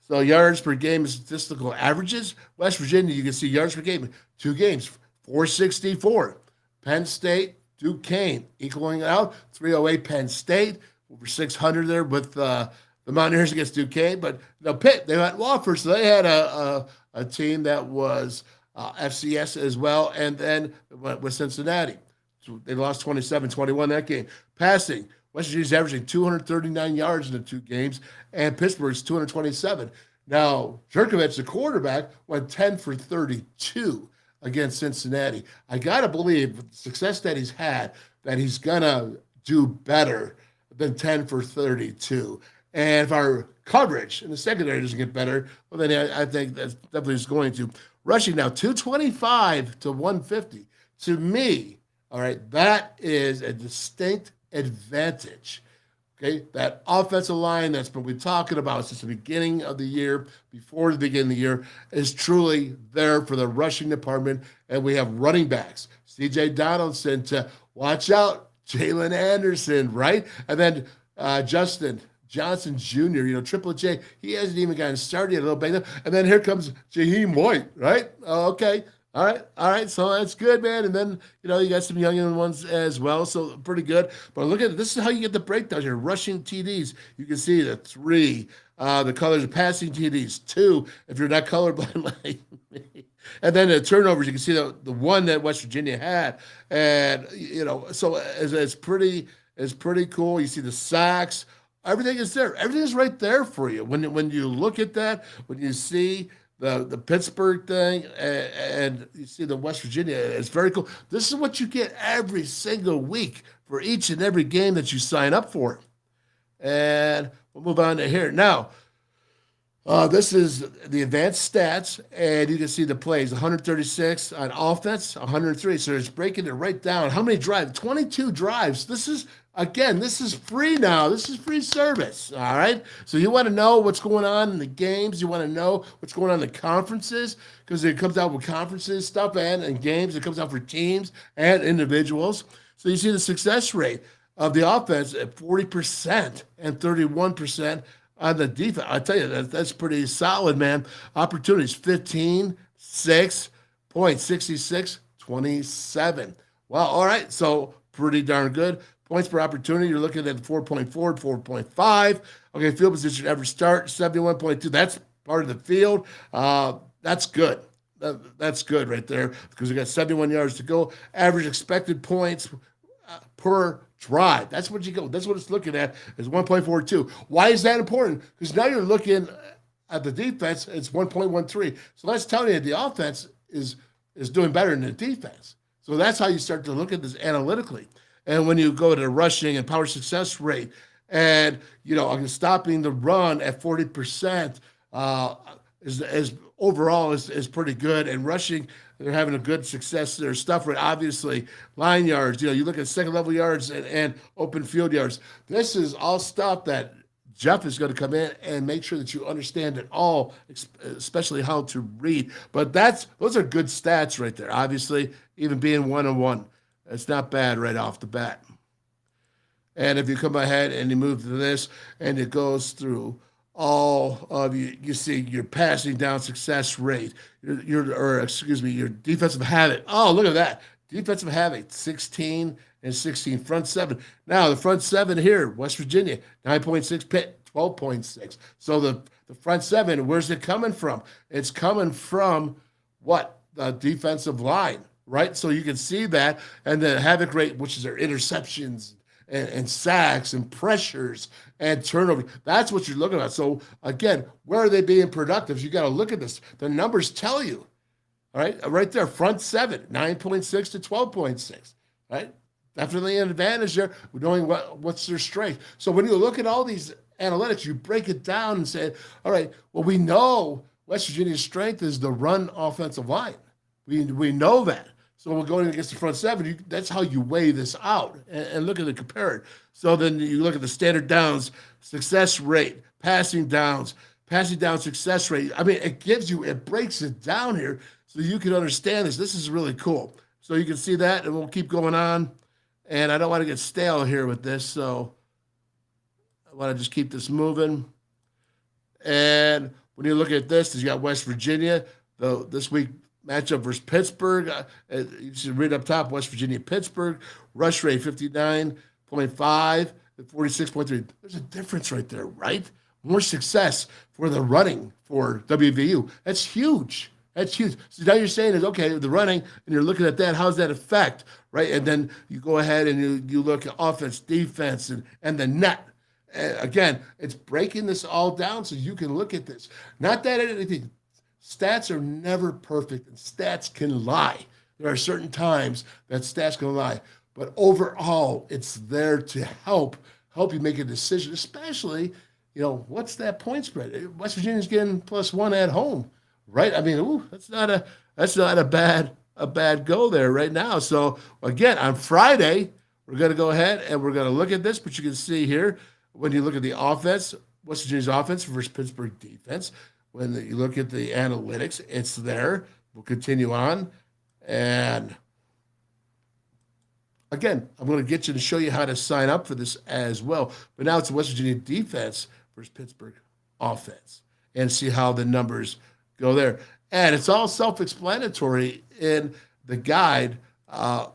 so yards per game and statistical averages. West Virginia, you can see yards per game, 2 games, 464. Penn State, Duquesne, equaling out, 308 Penn State, over 600 there with the Mountaineers against Duquesne. But Pitt, they went Wofford, so they had a team that was FCS as well, and then went with Cincinnati. So they lost 27-21 that game. Passing, West Virginia's averaging 239 yards in the 2 games, and Pittsburgh's 227. Now, Jerkovich, the quarterback, went 10 for 32 against Cincinnati. I got to believe with the success that he's had, that he's going to do better than 10 for 32. And if our coverage in the secondary doesn't get better, well, then I think that's definitely is going to. Rushing now, 225 to 150. To me, all right, that is a distinct advantage. Okay, that offensive line that's been we're talking about since the beginning of the year, before the beginning of the year, is truly there for the rushing department. And we have running backs, C.J. Donaldson to watch out, Jalen Anderson, right? And then Justin Johnson Jr., Triple J, he hasn't even gotten started yet, a little banged up. And then here comes Jaheim White, right? Okay. All right. So that's good, man. And then, you got some young ones as well. So pretty good. But look at it. This is how you get the breakdown here. Rushing TDs. You can see the 3, the colors of passing TDs, 2, if you're not colorblind like me. And then the turnovers, you can see the one that West Virginia had. And, so it's pretty cool. You see the sacks. Everything is there. Everything is right there for you. When you look at that, when you see the Pittsburgh thing and you see the West Virginia, it's very cool. This is what you get every single week for each and every game that you sign up for. And we'll move on to here. Now, this is the advanced stats, and you can see the plays, 136 on offense, 103. So it's breaking it right down. How many drives? 22 drives. This is free now. This is free service, all right? So you want to know what's going on in the games. You want to know what's going on in the conferences, because it comes out with conferences stuff and games. It comes out for teams and individuals. So you see the success rate of the offense at 40% and 31% on the defense. I tell you, that's pretty solid, man. Opportunities, 15, 6, points, 66, 27. Well, all right, so pretty darn good. Points per opportunity, you're looking at 4.4, 4.5. Okay, field position average start, 71.2. That's part of the field. That's good. That's good right there, because we got 71 yards to go. Average expected points per drive. That's what it's looking at, is 1.42. Why is that important? Because now you're looking at the defense, it's 1.13. So that's telling you the offense is doing better than the defense. So that's how you start to look at this analytically. And when you go to rushing and power success rate, and stopping the run at 40% is overall is pretty good. And rushing, they're having a good success there. Stuff rate, obviously, line yards. You look at second level yards and open field yards. This is all stuff that Jeff is going to come in and make sure that you understand it all, especially how to read. But those are good stats right there. Obviously, even being 1-on-1. It's not bad right off the bat. And if you come ahead and you move to this, and it goes through all of you see your passing down success rate, your defensive habit. Oh, look at that. Defensive habit, 16 and 16, front 7. Now, the front 7 here, West Virginia, 9.6, Pitt, 12.6. So the front seven, where's it coming from? It's coming from what? The defensive line, right? So you can see that, and the havoc rate, which is their interceptions and sacks and pressures and turnovers. That's what you're looking at. So again, where are they being productive? You got to look at this. The numbers tell you, all right there, front seven, 9.6 to 12.6, right? Definitely an advantage there. We're knowing what's their strength. So when you look at all these analytics, you break it down and say, all right, well, we know West Virginia's strength is the run offensive line. We know that. So we're going against the front seven. That's how you weigh this out and look at it, compare it. So then you look at the standard downs, success rate, passing down success rate. I mean, it breaks it down here so you can understand this. This is really cool. So you can see that, and we'll keep going on. And I don't want to get stale here with this, so I want to just keep this moving. And when you look at this, you got West Virginia, this week matchup versus Pittsburgh. You should read up top, West Virginia, Pittsburgh. Rush rate 59.5 and 46.3. There's a difference right there, right? More success for the running for WVU. That's huge. That's huge. So now you're saying is, okay, the running, and you're looking at that, how's that affect, right? And then you go ahead and you look at offense, defense, and the net. Again, it's breaking this all down so you can look at this. Not that anything. Stats are never perfect, and stats can lie. There are certain times that stats can lie. But overall, it's there to help you make a decision, especially, what's that point spread? West Virginia's getting +1 at home. Right? I mean, that's not a bad go there right now. So again, on Friday, we're going to go ahead and we're going to look at this, but you can see here when you look at the offense, West Virginia's offense versus Pittsburgh defense. When you look at the analytics, it's there. We'll continue on. And again, I'm going to get you to show you how to sign up for this as well. But now it's West Virginia defense versus Pittsburgh offense and see how the numbers go there. And it's all self-explanatory in the guide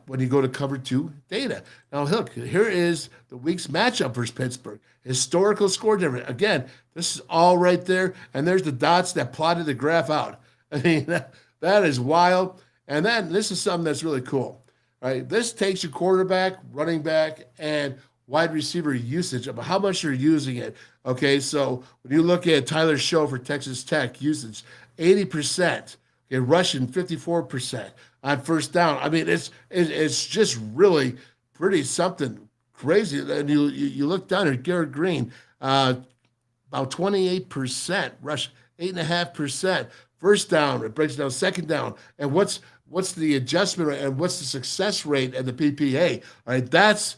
when you go to cover 2 data. Now, look, here is the week's matchup versus Pittsburgh. Historical score difference. Again, this is all right there. And there's the dots that plotted the graph out. I mean, that is wild. And then this is something that's really cool, right? This takes your quarterback, running back, and wide receiver usage of how much you're using it. Okay, so when you look at Tyler Show for Texas Tech usage, 80%. Okay, rushing 54% on first down. I mean, it's just really pretty something crazy. And you look down at Garrett Green, about 28% rush, 8.5% first down. It breaks down second down. And what's the adjustment rate and what's the success rate at the PPA? All right, that's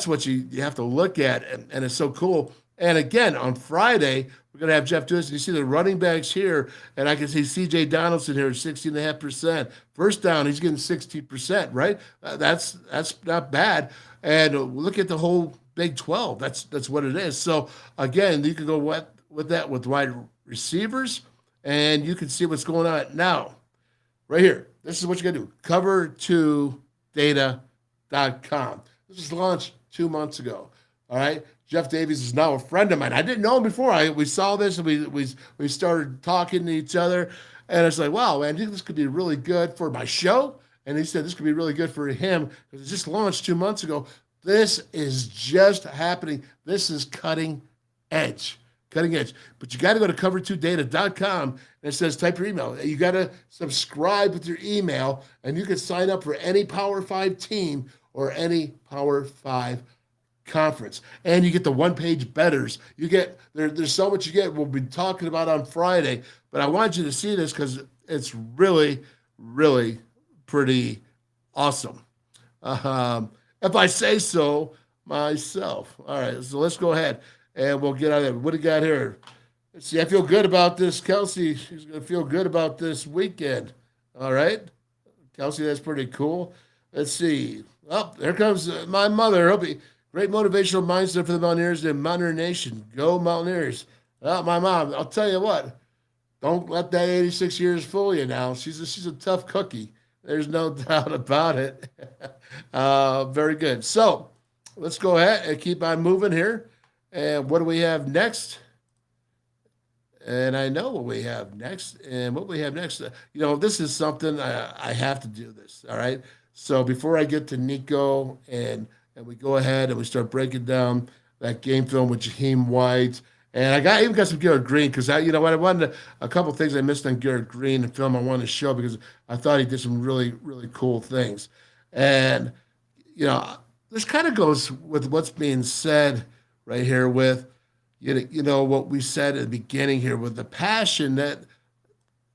what you have to look at, and it's so cool. And again, on Friday, we're going to have Jeff do this. And you see the running backs here, and I can see C.J. Donaldson here, 16.5%. First down, he's getting 60%, right? That's not bad. And look at the whole Big 12. That's what it is. So, again, you can go with that with wide receivers, and you can see what's going on now. Right here, this is what you got to do. Cover2data.com. This was launched 2 months ago, all right? Jeff Davies is now a friend of mine. I didn't know him before. We saw this, and we started talking to each other, and it's like, wow, man, I think this could be really good for my show. And he said this could be really good for him because it just launched 2 months ago. This is just happening. This is cutting edge. But you got to go to cover2data.com, and it says type your email. You got to subscribe with your email, and you can sign up for any Power 5 team or any Power 5 conference, and you get the one-page betters. You get there's so much you get. We'll be talking about on Friday, but I want you to see this because it's really, really pretty awesome. If I say so myself. All right, so let's go ahead and we'll get out of there. What do you got here? Let's see. I feel good about this, Kelsey. She's gonna feel good about this weekend. All right, Kelsey, that's pretty cool. Let's see. Oh, there comes my mother. Great motivational mindset for the Mountaineers and Mountaineer Nation. Go Mountaineers. Well, my mom, I'll tell you what, don't let that 86 years fool you now. She's a tough cookie. There's no doubt about it. Very good. So let's go ahead and keep on moving here. And what do we have next? And I know what we have next. And what we have next, this is something I have to do this. All right. So before I get to Nicco and we go ahead and we start breaking down that game film with Jaheim White. And I even got some Garrett Green because I wanted a couple things I missed on Garrett Green, the film I wanted to show because I thought he did some really, really cool things. And, this kind of goes with what's being said right here with, what we said at the beginning here with the passion that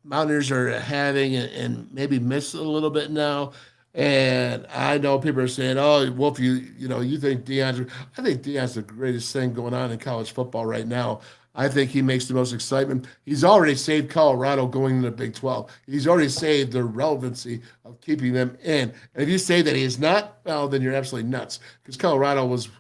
Mountaineers are having and maybe miss a little bit now. And I know people are saying, "Oh, Wolf, you think Deion's?" I think Deion's the greatest thing going on in college football right now. I think he makes the most excitement. He's already saved Colorado going into the Big 12. He's already saved the relevancy of keeping them in. And if you say that he is not, well, then you're absolutely nuts. Because Colorado was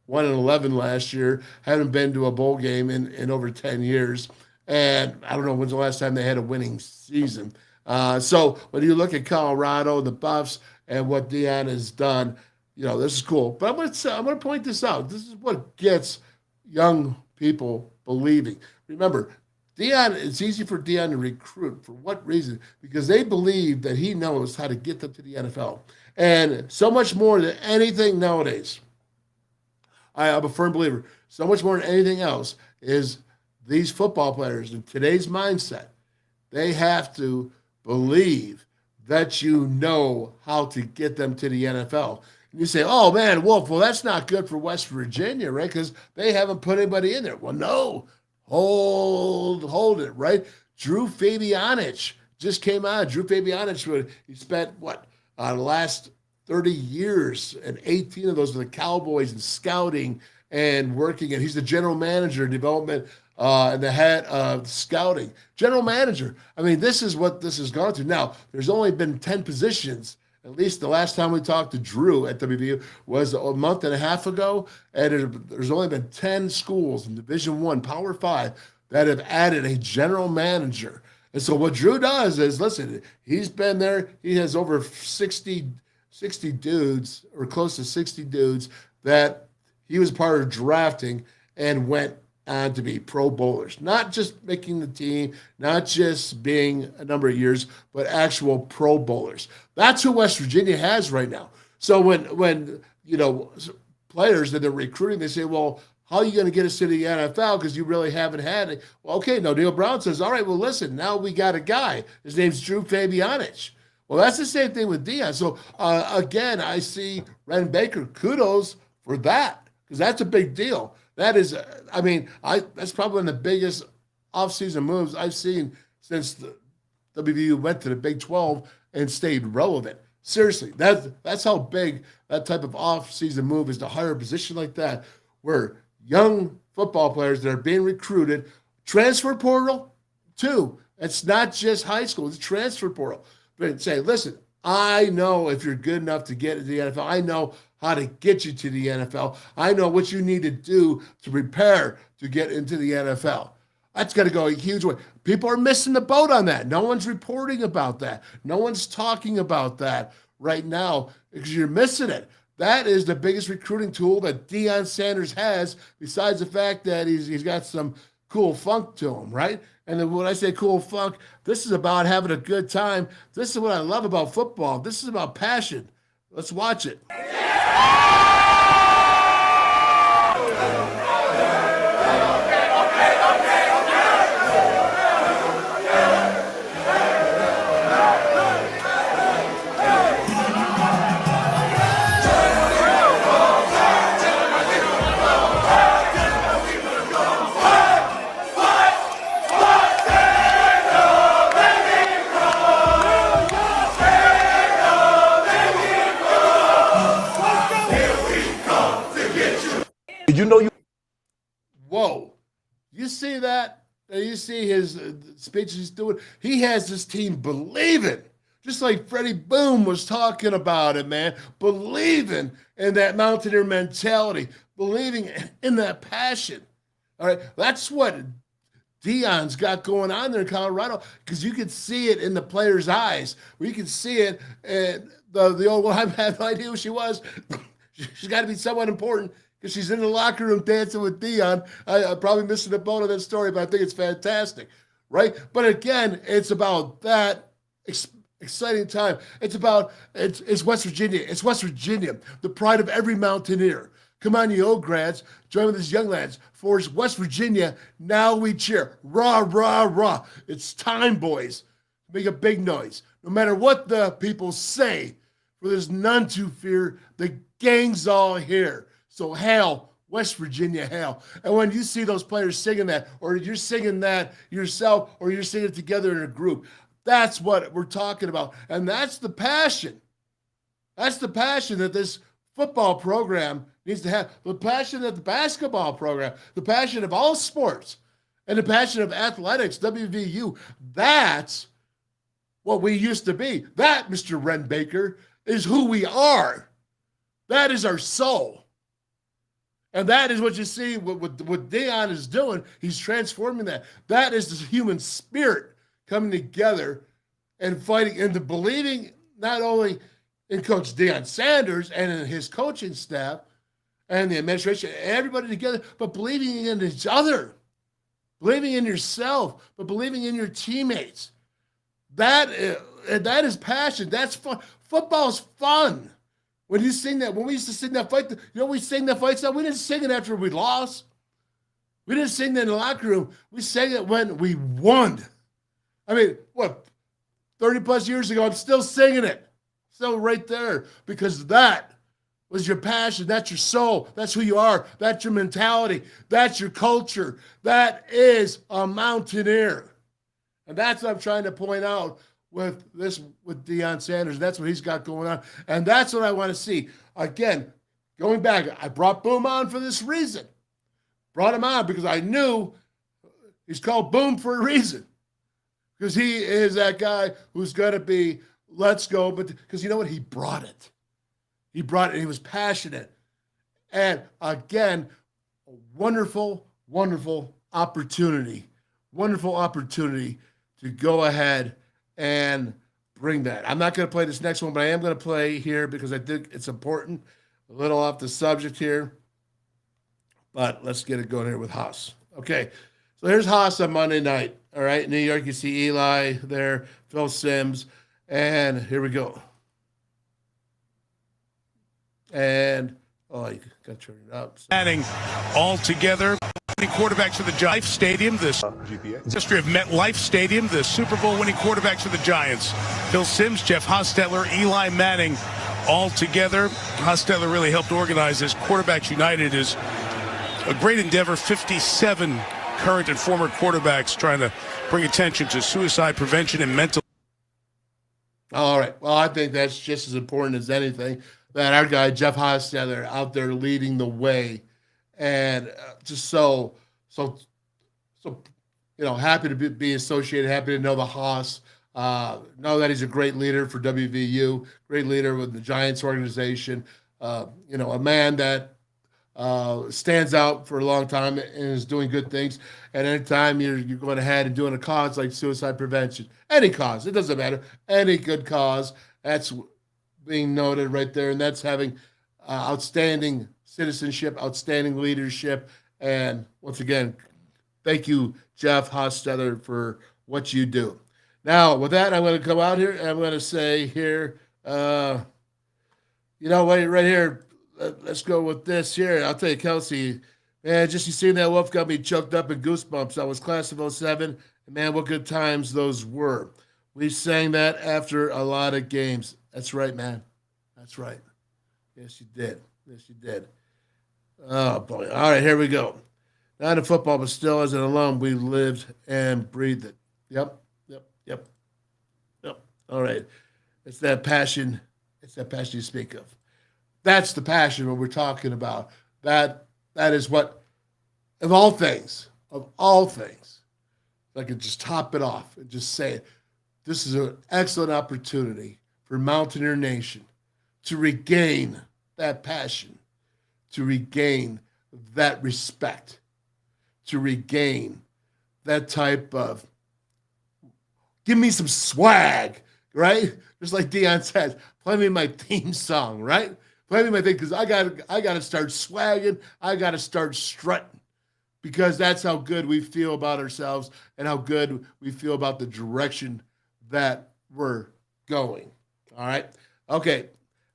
1-11 last year, haven't been to a bowl game in over 10 years. And I don't know when's the last time they had a winning season. So when you look at Colorado, the Buffs, and what Deion has done, this is cool. But I'm going to point this out. This is what gets young people believing. Remember, it's easy for Deion to recruit. For what reason? Because they believe that he knows how to get them to the NFL. And so much more than anything nowadays, I'm a firm believer, so much more than anything else is these football players in today's mindset, they have to believe that you know how to get them to the NFL. And you say, "Oh, man, Wolf, well, that's not good for West Virginia, right? Because they haven't put anybody in there." Well, no. Hold it, right? Drew Fabianich just came out. Drew Fabianich, he spent, the last 30 years, and 18 of those with the Cowboys and scouting and working. And he's the general manager of development and the head of scouting. General manager. I mean, this is what this has gone through. Now, there's only been 10 positions. At least the last time we talked to Drew at WVU was a month and a half ago. And there's only been 10 schools in Division I, Power 5, that have added a general manager. And so what Drew does is, listen, he's been there. He has over 60 dudes, or close to 60 dudes, that he was part of drafting and went on to be Pro Bowlers. Not just making the team, not just being a number of years, but actual Pro Bowlers. That's who West Virginia has right now. So when players that they're recruiting, they say, "Well, how are you going to get us to the NFL? Because you really haven't had it." Well, okay, no, Neil Brown says, "All right, well, listen, now we got a guy. His name's Drew Fabianich." Well, that's the same thing with Deion. So, again, I see Ren Baker, kudos for that, because that's a big deal. That is, that's probably one of the biggest offseason moves I've seen since the WVU went to the Big 12 and stayed relevant. Seriously, that's how big that type of offseason move is, to hire a position like that where young football players that are being recruited, transfer portal too. It's not just high school, it's transfer portal. But say, "Listen, I know if you're good enough to get to the NFL. I know how to get you to the NFL. I know what you need to do to prepare to get into the NFL." That's going to go a huge way. People are missing the boat on that. No one's reporting about that. No one's talking about that right now because you're missing it. That is the biggest recruiting tool that Deion Sanders has, besides the fact that he's got some cool funk to him, right? And then when I say cool funk, this is about having a good time. This is what I love about football. This is about passion. Let's watch it. Whoa. You see that? You see his speeches he's doing? He has this team believing, just like Freddie Boone was talking about it, man. Believing in that Mountaineer mentality, believing in that passion. All right, that's what Deion's got going on there in Colorado, because you can see it in the players' eyes. You can see it. And the old one, I have no idea who she was. She's got to be someone important. because she's in the locker room dancing with Dion. I'm probably missing the boat on that story, but I think it's fantastic, right? But again, it's about that exciting time. It's West Virginia. It's West Virginia, the pride of every Mountaineer. Come on, you old grads, join with us young lads. For West Virginia, now we cheer. Rah, rah, rah. It's time, boys. Make a big noise. No matter what the people say, for there's none to fear. The gang's all here. So hail, West Virginia, hail. And when you see those players singing that, or you're singing that yourself, or you're singing it together in a group, that's what we're talking about. And that's the passion. That's the passion that this football program needs to have. The passion that the basketball program, the passion of all sports, and the passion of athletics, WVU. That's what we used to be. That, Mr. Ren Baker, is who we are. That is our soul. And that is what you see what Dion is doing. He's transforming that. That is the human spirit coming together and fighting and believing not only in Coach Deion Sanders and in his coaching staff and the administration, everybody together, but believing in each other, believing in yourself, but believing in your teammates. That is passion. That's fun. Football's fun. When you sing that, when we used to sing that fight, we sang that fight song. We didn't sing it after we lost. We didn't sing that in the locker room. We sang it when we won. I mean, 30 plus years ago, I'm still singing it. Still right there, because that was your passion. That's your soul. That's who you are. That's your mentality. That's your culture. That is a Mountaineer. And that's what I'm trying to point out with Deion Sanders. That's what he's got going on. And that's what I want to see. Again, going back, I brought Boom on for this reason. Brought him on because I knew he's called Boom for a reason. Because he is that guy who's going to be, let's go. But because you know what? He brought it. He brought it. And he was passionate. And again, a wonderful, wonderful opportunity. Wonderful opportunity to go ahead and bring that. I'm not going to play this next one, but I am going to play here because I think it's important. A little off the subject here. But let's get it going here with Haas. Okay. So here's Haas on Monday night. All right, New York, you see Eli there, Phil Simms, and here we go. And, you got to turn it up.
Adding all together, winning quarterbacks for the Giants Stadium, this history of MetLife Stadium, the Super Bowl winning quarterbacks for the Giants. Phil Simms, Jeff Hostetler, Eli Manning, all together. Hostetler really helped organize this. Quarterbacks United is a great endeavor, 57 current and former quarterbacks trying to bring attention to suicide prevention and mental.
All right. Well, I think that's just as important as anything, that our guy, Jeff Hostetler, out there leading the way. And just so happy to be associated, happy to know the Haas, know that he's a great leader for WVU, great leader with the Giants organization, a man that stands out for a long time and is doing good things. And anytime you're going ahead and doing a cause like suicide prevention, any cause, it doesn't matter, any good cause, that's being noted right there. And that's having outstanding citizenship, outstanding leadership. And once again, thank you, Jeff Hostetler, for what you do. Now, with that, I'm going to come out here and I'm going to say here, right here, let's go with this here. I'll tell you, Kelsey, man, just you seeing that Wolf got me choked up in goosebumps. I was class of 07, and man, what good times those were. We sang that after a lot of games. That's right, man. That's right. Yes, you did. Yes, you did. Oh, boy. All right, here we go. Not in football, but still as an alum, we lived and breathed it. Yep. All right. It's that passion. It's that passion you speak of. That's the passion what we're talking about. That is what, of all things, if I could just top it off and just say it, this is an excellent opportunity for Mountaineer Nation to regain that passion, to regain that respect, to regain that type of, give me some swag, right? Just like Dion says, play me my theme song, right? Play me my thing because I got to start swagging. I got to start strutting because that's how good we feel about ourselves and how good we feel about the direction that we're going. All right. Okay.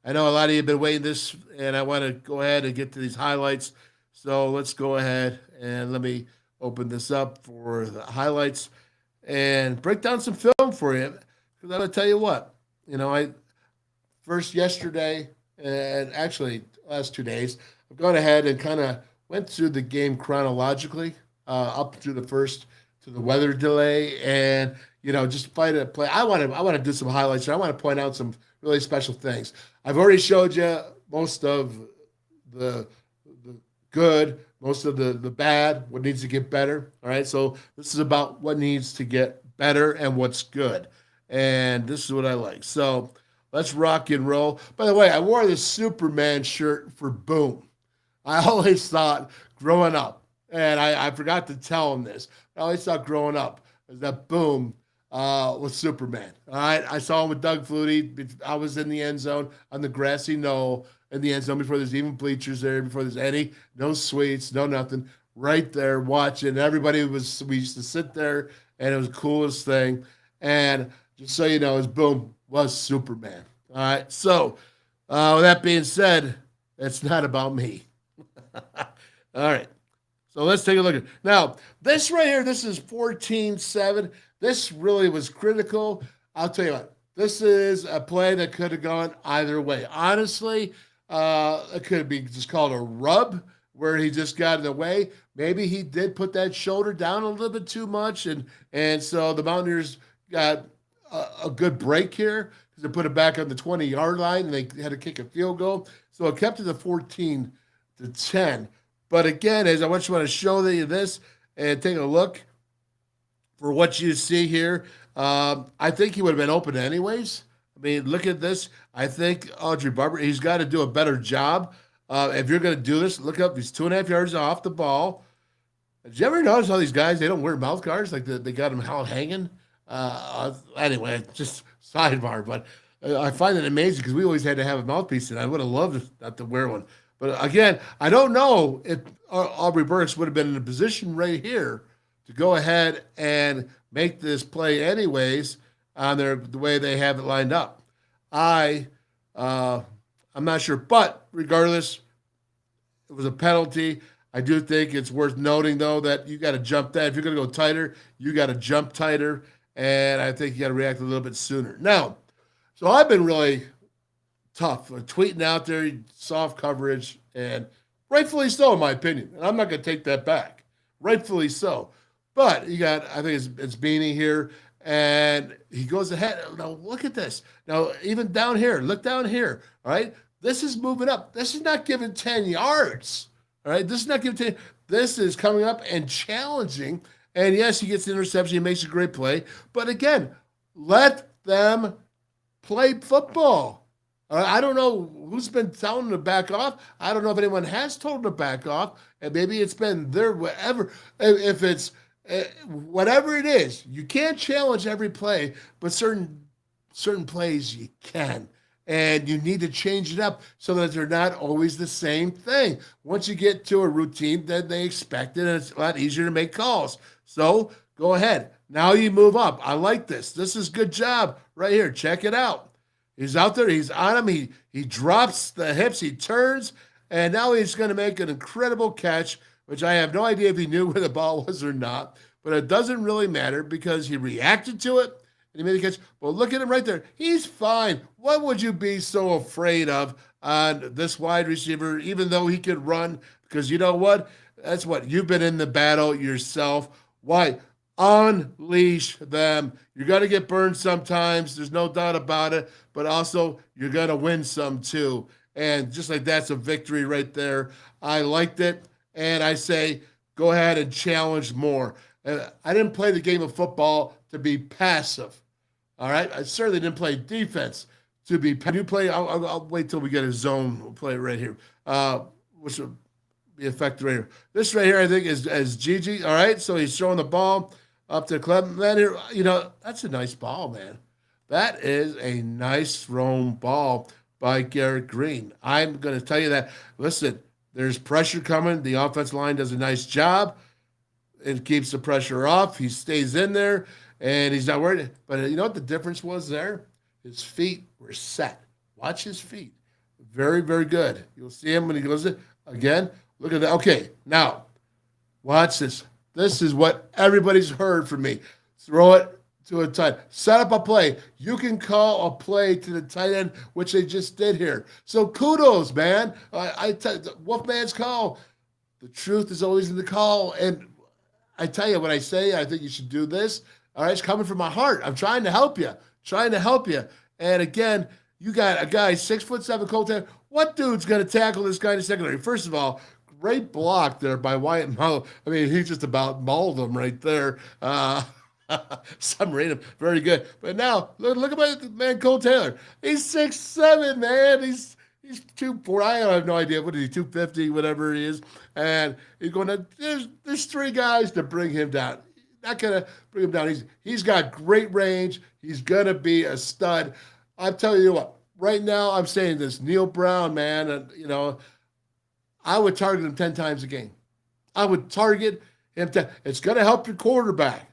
I know a lot of you have been waiting this, and I want to go ahead and get to these highlights. So let's go ahead and let me open this up for the highlights and break down some film for you. Because I'm going to tell you what, I first yesterday and actually last 2 days, I've gone ahead and kind of went through the game chronologically up to the weather delay and, just play. I want to do some highlights. I want to point out some really special things. I've already showed you most of the good, most of the bad, what needs to get better. All right. So this is about what needs to get better and what's good. And this is what I like. So let's rock and roll. By the way, I wore this Superman shirt for Boom. I always thought growing up, and I forgot to tell him this, I always thought growing up that Boom was Superman. All right. I saw him with Doug Flutie. I was in the end zone on the grassy knoll in the end zone before there's even bleachers there, before there's no suites, no nothing. Right there watching. We used to sit there, and it was the coolest thing. And just so you know, his Boom was Superman. All right. So with that being said, it's not about me. All right. So let's take a look at it. Now, this right here, this is 14-7. This really was critical. I'll tell you what, this is a play that could have gone either way. Honestly, it could be just called a rub where he just got in the way. Maybe he did put that shoulder down a little bit too much, and so the Mountaineers got a good break here because they put it back on the 20-yard line, and they had to kick a field goal. So it kept it to 14-10. But again, as I want to show you this and take a look for what you see here, I think he would have been open anyways. I mean, look at this. I think Audrey Barber, he's got to do a better job. If you're going to do this, look up. He's 2.5 yards off the ball. Did you ever notice how these guys, they don't wear mouth guards? Like they got them out hanging? Anyway, just sidebar. But I find it amazing because we always had to have a mouthpiece, and I would have loved not to wear one. But again, I don't know if Aubrey Burks would have been in a position right here to go ahead and make this play anyways on the way they have it lined up. I'm not sure, but regardless, it was a penalty. I do think it's worth noting, though, that you got to jump that. If you're going to go tighter, you got to jump tighter, and I think you got to react a little bit sooner. Now, so I've been really tough, tweeting out there, soft coverage, and rightfully so, in my opinion. And I'm not going to take that back. Rightfully so. But you got, I think it's Beanie here, and he goes ahead. Now, look at this. Now, even down here, look down here, all right? This is moving up. This is not giving 10 yards, all right? This is not giving 10. This is coming up and challenging. And, yes, he gets the interception. He makes a great play. But, again, let them play football. I don't know who's been telling them to back off. I don't know if anyone has told them to back off. And maybe it's been their whatever. If it's whatever it is, you can't challenge every play, but certain plays you can. And you need to change it up so that they're not always the same thing. Once you get to a routine that they expect it, and it's a lot easier to make calls. So go ahead. Now you move up. I like this. This is good job right here. Check it out. He's out there. He's on him. He drops the hips. He turns. And now he's going to make an incredible catch, which I have no idea if he knew where the ball was or not. But it doesn't really matter because he reacted to it and he made the catch. Well, look at him right there. He's fine. What would you be so afraid of on this wide receiver, even though he could run? Because you know what? That's what you've been in the battle yourself. Why? Unleash them. You're going to get burned sometimes. There's no doubt about it. But also, you're going to win some too. And just like that's a victory right there. I liked it. And I say, go ahead and challenge more. I didn't play the game of football to be passive. All right? I certainly didn't play defense to be passive. You play, I'll wait till we get a zone. We'll play it right here. Which will be effective right here. This right here, I think, is Gigi. All right? So he's throwing the ball up to Clem. Man, here, that's a nice ball, man. That is a nice thrown ball by Garrett Green. I'm going to tell you that. Listen, there's pressure coming. The offensive line does a nice job. It keeps the pressure off. He stays in there, and he's not worried. But you know what the difference was there? His feet were set. Watch his feet. Very, very good. You'll see him when he goes in. Again, look at that. Okay, now, watch this. This is what everybody's heard from me. Throw it to a tight. Set up a play. You can call a play to the tight end, which they just did here. So kudos, man. WolfMan's call. The truth is always in the call. And I tell you, when I say I think you should do this, all right, it's coming from my heart. I'm trying to help you. And again, you got a guy 6'7" Colt. What dude's going to tackle this guy in the secondary? First of all, great block there by Wyatt Mullen. I mean, he just about mauled him right there. Some random, very good. But now look at my man Cole Taylor. He's 6'7", man. He's 240. I have no idea what is he, 250, whatever he is. And he's going to. There's three guys to bring him down. Not gonna bring him down. He's got great range. He's gonna be a stud. I'm telling you what. Right now, I'm saying this. Neil Brown, man. And I would target him 10 times a game. I would target him. It's gonna help your quarterback.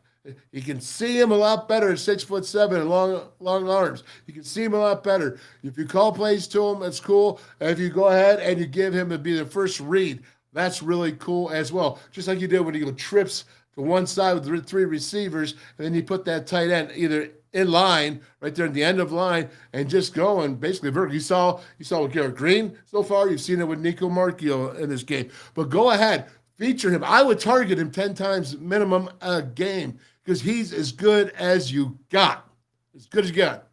You can see him a lot better at 6'7" and long arms. You can see him a lot better. If you call plays to him, that's cool. And if you go ahead and you give him to be the first read, that's really cool as well. Just like you did when you go trips to one side with the three receivers, and then you put that tight end either in line, right there at the end of line, and just go and basically vertical. You saw with Garrett Green so far. You've seen it with Nicco Marchiol in this game. But go ahead, feature him. I would target him 10 times minimum a game because he's as good as you got. As good as you got.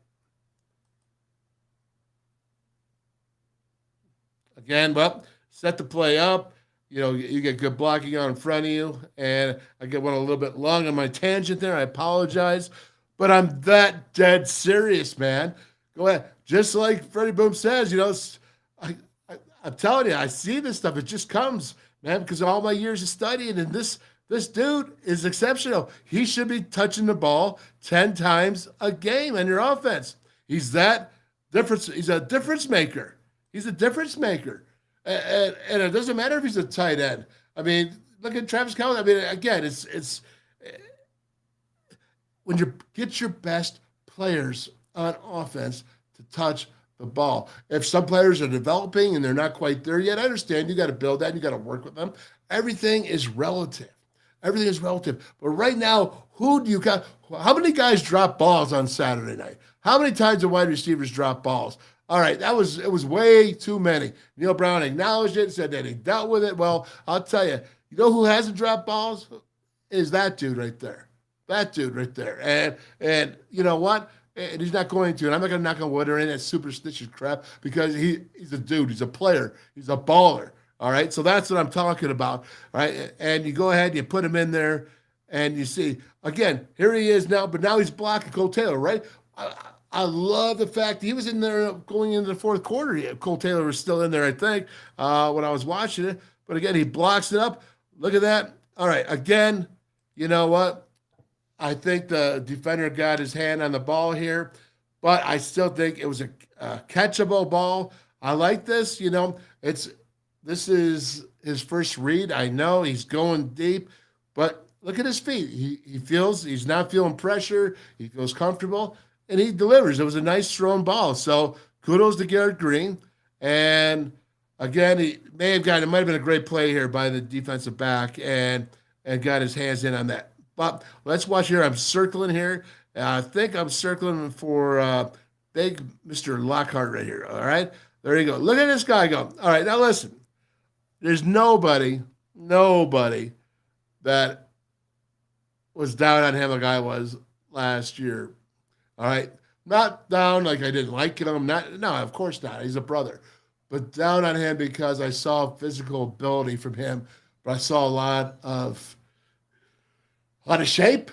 Again, but set the play up. You get good blocking out in front of you, and I get one a little bit long on my tangent there. I apologize, but I'm that dead serious, man. Go ahead. Just like Freddie Boom says, I'm telling you, I see this stuff. It just comes, man, because of all my years of studying, and this dude is exceptional. He should be touching the ball 10 times a game in your offense. He's that difference. He's a difference maker. And it doesn't matter if he's a tight end. I mean, look at Travis Kelce. I mean, again, it's when you get your best players on offense to touch the ball. If some players are developing and they're not quite there yet, I understand you got to build that. You got to work with them. Everything is relative. But right now, who do you got? How many guys drop balls on Saturday night? How many times do wide receivers drop balls? All right, it was way too many. Neil Brown acknowledged it, said that he dealt with it. Well, I'll tell you, who hasn't dropped balls? Is that dude right there. And you know what? And he's not going to. And I'm not going to knock on wood or any of that superstitious crap because he's a dude. He's a player. He's a baller. All right, so that's what I'm talking about. All right, and you go ahead, you put him in there, and you see, again, here he is now, but now he's blocking Cole Taylor, right? I love the fact he was in there going into the fourth quarter. Cole Taylor was still in there, I think, when I was watching it. But again, he blocks it up. Look at that. All right, again, you know what? I think the defender got his hand on the ball here, but I still think it was a catchable ball. I like this. This is his first read. I know he's going deep, but look at his feet. He's not feeling pressure. He feels comfortable. And he delivers. It was a nice thrown ball. So kudos to Garrett Green. And again, it might have been a great play here by the defensive back and got his hands in on that. But let's watch here. I'm circling here. I think I'm circling for big Mr. Lockhart right here. All right. There you go. Look at this guy go. All right. Now listen. There's nobody that was down on him like I was last year. All right, not down like I didn't like him. No, of course not. He's a brother, but down on him because I saw physical ability from him. But I saw a lot of shape.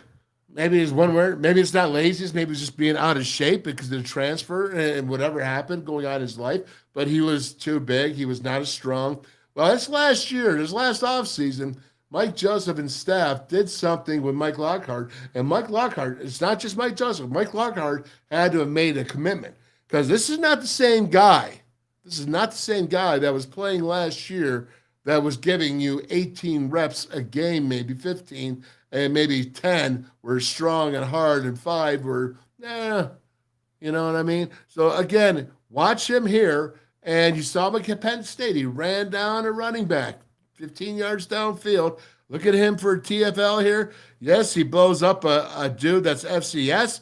Maybe it's one word. Maybe it's not laziness. Maybe it's just being out of shape because of the transfer and whatever happened going on in his life. But he was too big. He was not as strong. Well, this last offseason, Mike Joseph and staff did something with Mike Lockhart. And Mike Lockhart, it's not just Mike Joseph. Mike Lockhart had to have made a commitment because this is not the same guy. This is not the same guy that was playing last year that was giving you 18 reps a game, maybe 15, and maybe 10 were strong and hard, and 5 were, you know what I mean? So again, watch him here, and you saw him at Penn State. He ran down a running back, 15 yards downfield. Look at him for TFL here. Yes, he blows up a dude that's FCS,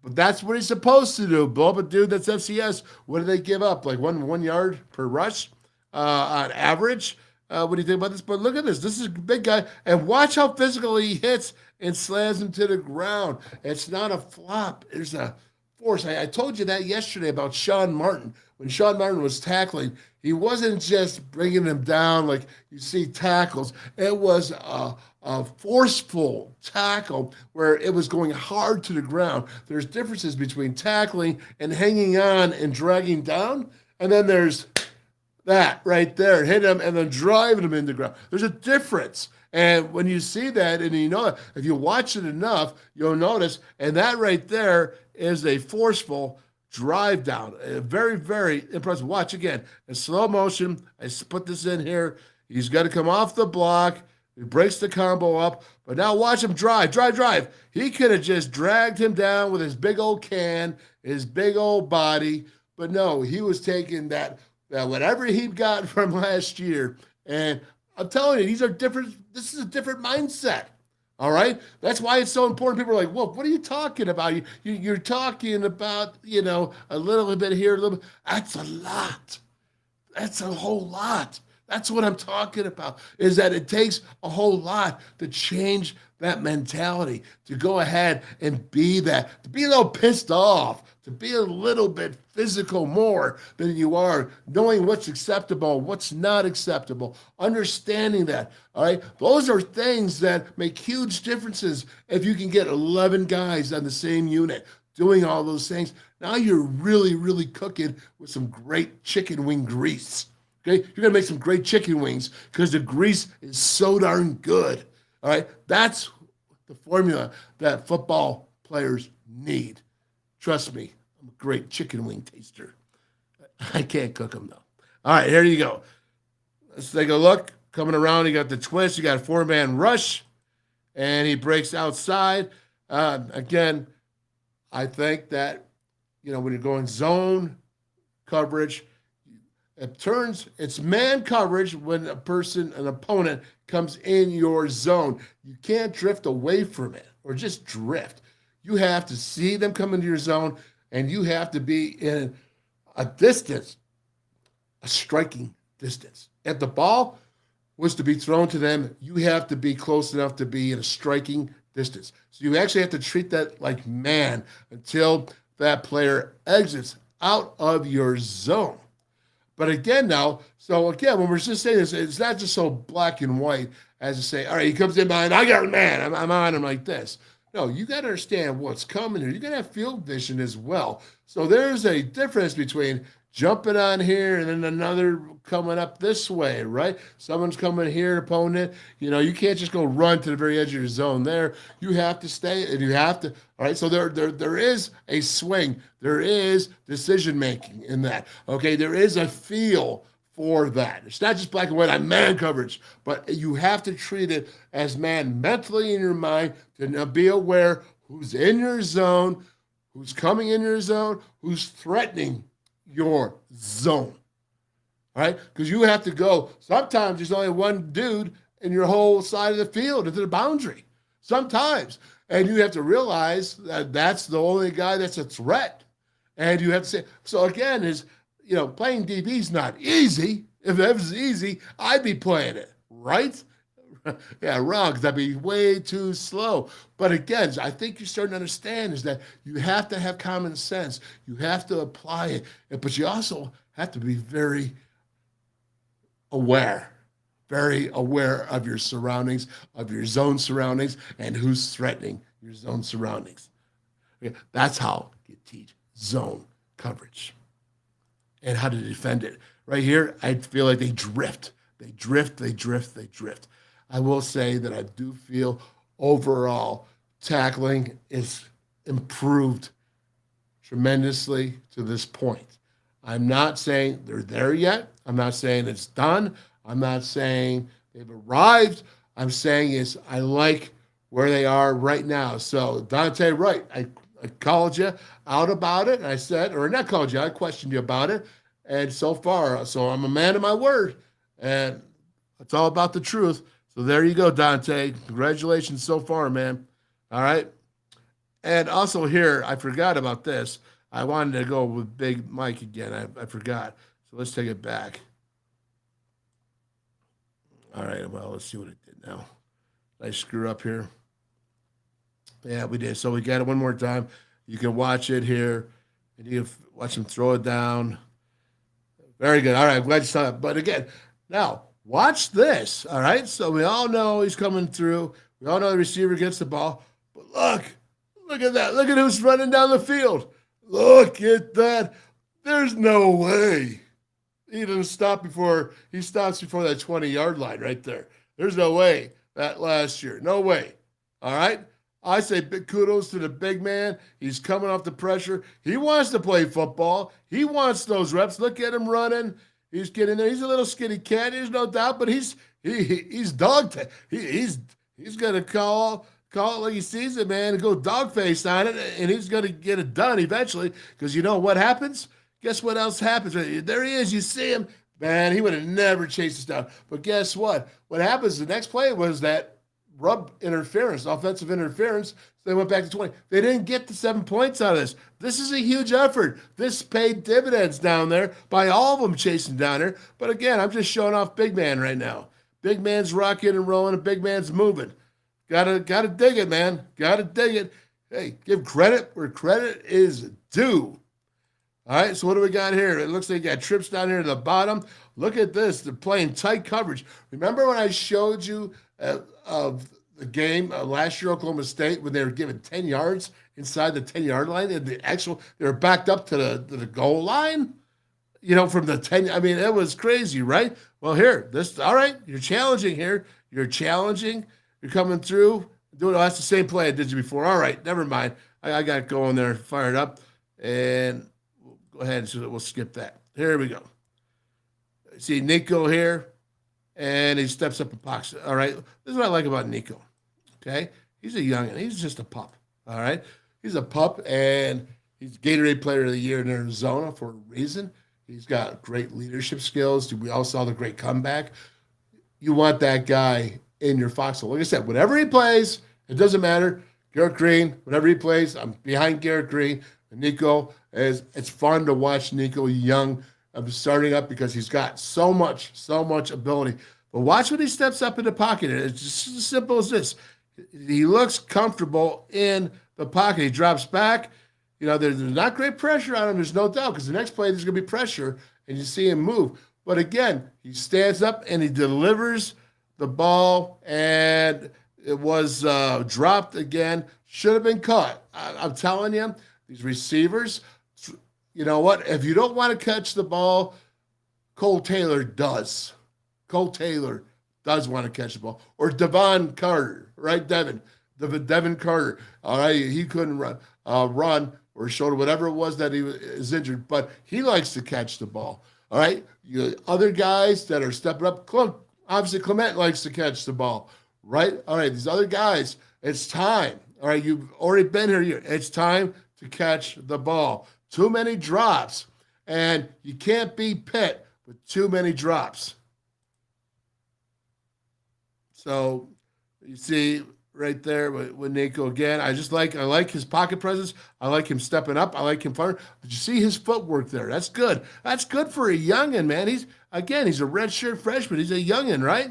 but that's what he's supposed to do. Blow up a dude that's FCS. What do they give up? Like one yard per rush on average? What do you think about this? But look at this. This is a big guy. And watch how physical he hits and slams him to the ground. It's not a flop. There's a force. I told you that yesterday about Sean Martin. When Sean Martin was tackling, he wasn't just bringing him down like you see tackles. It was a forceful tackle where it was going hard to the ground. There's differences between tackling and hanging on and dragging down. And then there's that right there, hit him and then driving him in the ground. There's a difference. And when you see that, and you know, if you watch it enough, you'll notice. And that right there is a forceful drive down. Very, very impressive. Watch again. In slow motion, I put this in here. He's got to come off the block. He breaks the combo up. But now watch him drive. He could have just dragged him down with his big old can, his big old body. But no, he was taking that whatever he got from last year. And I'm telling you, these are different. This is a different mindset. All right. That's why it's so important. People are like, well, what are you talking about? You're talking about, a little bit here, a little bit. That's a lot. That's a whole lot. That's what I'm talking about, is that it takes a whole lot to change that mentality, to go ahead and be that, to be a little pissed off, to be a little bit physical more than you are, knowing what's acceptable, what's not acceptable, understanding that, all right? Those are things that make huge differences if you can get 11 guys on the same unit doing all those things. Now you're really, really cooking with some great chicken wing grease, okay? You're going to make some great chicken wings because the grease is so darn good, all right? That's the formula that football players need. Trust me, I'm a great chicken wing taster. I can't cook them, though. All right, here you go. Let's take a look. Coming around, you got the twist. You got a 4-man rush, and he breaks outside. Again, I think that, when you're going zone coverage, it's man coverage when an opponent comes in your zone. You can't drift away from it or just drift. You have to see them come into your zone, and you have to be in a distance, a striking distance. If the ball was to be thrown to them, you have to be close enough to be in a striking distance. So you actually have to treat that like man until that player exits out of your zone. But again now, when we're just saying this, it's not just so black and white as to say, all right, he comes in behind, I got a man, I'm on him like this. No, you got to understand what's coming here. You got to have field vision as well. So there's a difference between jumping on here and then another coming up this way, right? Someone's coming here, opponent. You can't just go run to the very edge of your zone there. You have to stay, and you have to, all right? So there is a swing. There is decision-making in that, okay? There is a feel for that. It's not just black and white on man coverage, but you have to treat it as man mentally in your mind to be aware who's in your zone, who's coming in your zone, who's threatening your zone, all right? Because you have to go. Sometimes there's only one dude in your whole side of the field into the boundary. Sometimes. And you have to realize that that's the only guy that's a threat. And you have to say, so again, playing DB is not easy. If it was easy, I'd be playing it, right? Yeah, wrong, because that'd be way too slow. But again, I think you're starting to understand is that you have to have common sense. You have to apply it, but you also have to be very aware of your surroundings, of your zone surroundings, and who's threatening your zone surroundings. Okay, that's how you teach zone coverage and how to defend it. Right here, I feel like they drift. I will say that I do feel overall tackling is improved tremendously to this point. I'm not saying they're there yet. I'm not saying it's done. I'm not saying they've arrived. I'm saying is I like where they are right now. So Dante, right, I called you out about it. And I said, or not called you, I questioned you about it. And so far, so I'm a man of my word. And it's all about the truth. So there you go, Dante. Congratulations so far, man. All right. And also here, I forgot about this. I wanted to go with Big Mike again. I forgot. So let's take it back. All right. Well, let's see what it did now. Did I screw up here? Yeah, we did. So we got it one more time. You can watch it here. And you can watch him throw it down. Very good. All right. I'm glad you saw that. But again, now watch this. All right. So we all know he's coming through. We all know the receiver gets the ball. But look at that. Look at who's running down the field. Look at that. There's no way. He didn't stop before he stops before that 20-yard line right there. There's no way that last year. No way. All right. I say big kudos to the big man. He's coming off the pressure. He wants to play football. He wants those reps. Look at him running. He's getting there. He's a little skinny cat. There's no doubt, but he's dog. He's gonna call it like he sees it, man, and go dog face on it, and he's gonna get it done eventually. Because you know what happens? Guess what else happens? There he is. You see him, man. He would have never chased us down. But guess what? What happens? The next play was that rub interference, offensive interference. So they went back to 20. They didn't get the 7 points out of this. This is a huge effort. This paid dividends down there by all of them chasing down there. But again, I'm just showing off big man right now. Big man's rocking and rolling, and big man's moving. Gotta dig it, man. Gotta dig it. Hey, give credit where credit is due. All right, so what do we got here? It looks like you got trips down here at the bottom. Look at this. They're playing tight coverage. Remember when I showed you of the game last year, Oklahoma State, when they were given 10 yards inside the 10-yard line, and they were backed up to the goal line, from the 10. I mean, it was crazy, right? Well, all right, you're challenging here. You're challenging. You're coming through. That's the same play I did you before. All right, never mind. I got going there, fired up, and we'll go ahead and we'll skip that. Here we go. See Nicco here. And he steps up and pops. All right. This is what I like about Nicco. Okay. He's a youngin'. He's just a pup. All right. He's a pup, and he's Gatorade Player of the Year in Arizona for a reason. He's got great leadership skills. We all saw the great comeback. You want that guy in your foxhole. Like I said, whenever he plays, it doesn't matter. Garrett Green, whenever he plays, I'm behind Garrett Green. And Nicco, it's fun to watch Nicco young. I'm starting up because he's got so much ability. But watch when he steps up in the pocket. It's just as simple as this. He looks comfortable in the pocket. He drops back. There's not great pressure on him. There's no doubt, because the next play there's going to be pressure, and you see him move. But again, he stands up and he delivers the ball, and it was dropped again. Should have been caught. I'm telling you, these receivers. You know what? If you don't want to catch the ball, Cole Taylor does. Cole Taylor does want to catch the ball. Or Devon Carter, right? Devin Carter. All right, he couldn't run or shoulder, whatever it was that he was injured, but he likes to catch the ball. All right, other guys that are stepping up. Obviously, Clement likes to catch the ball, right? All right, these other guys, it's time. All right, you've already been here. It's time to catch the ball. Too many drops, and you can't beat Pitt with too many drops. So you see right there with Nicco again. I like his pocket presence. I like him stepping up. I like him firing. Did you see his footwork there? That's good. That's good for a youngin', man. He's a redshirt freshman. He's a youngin', right?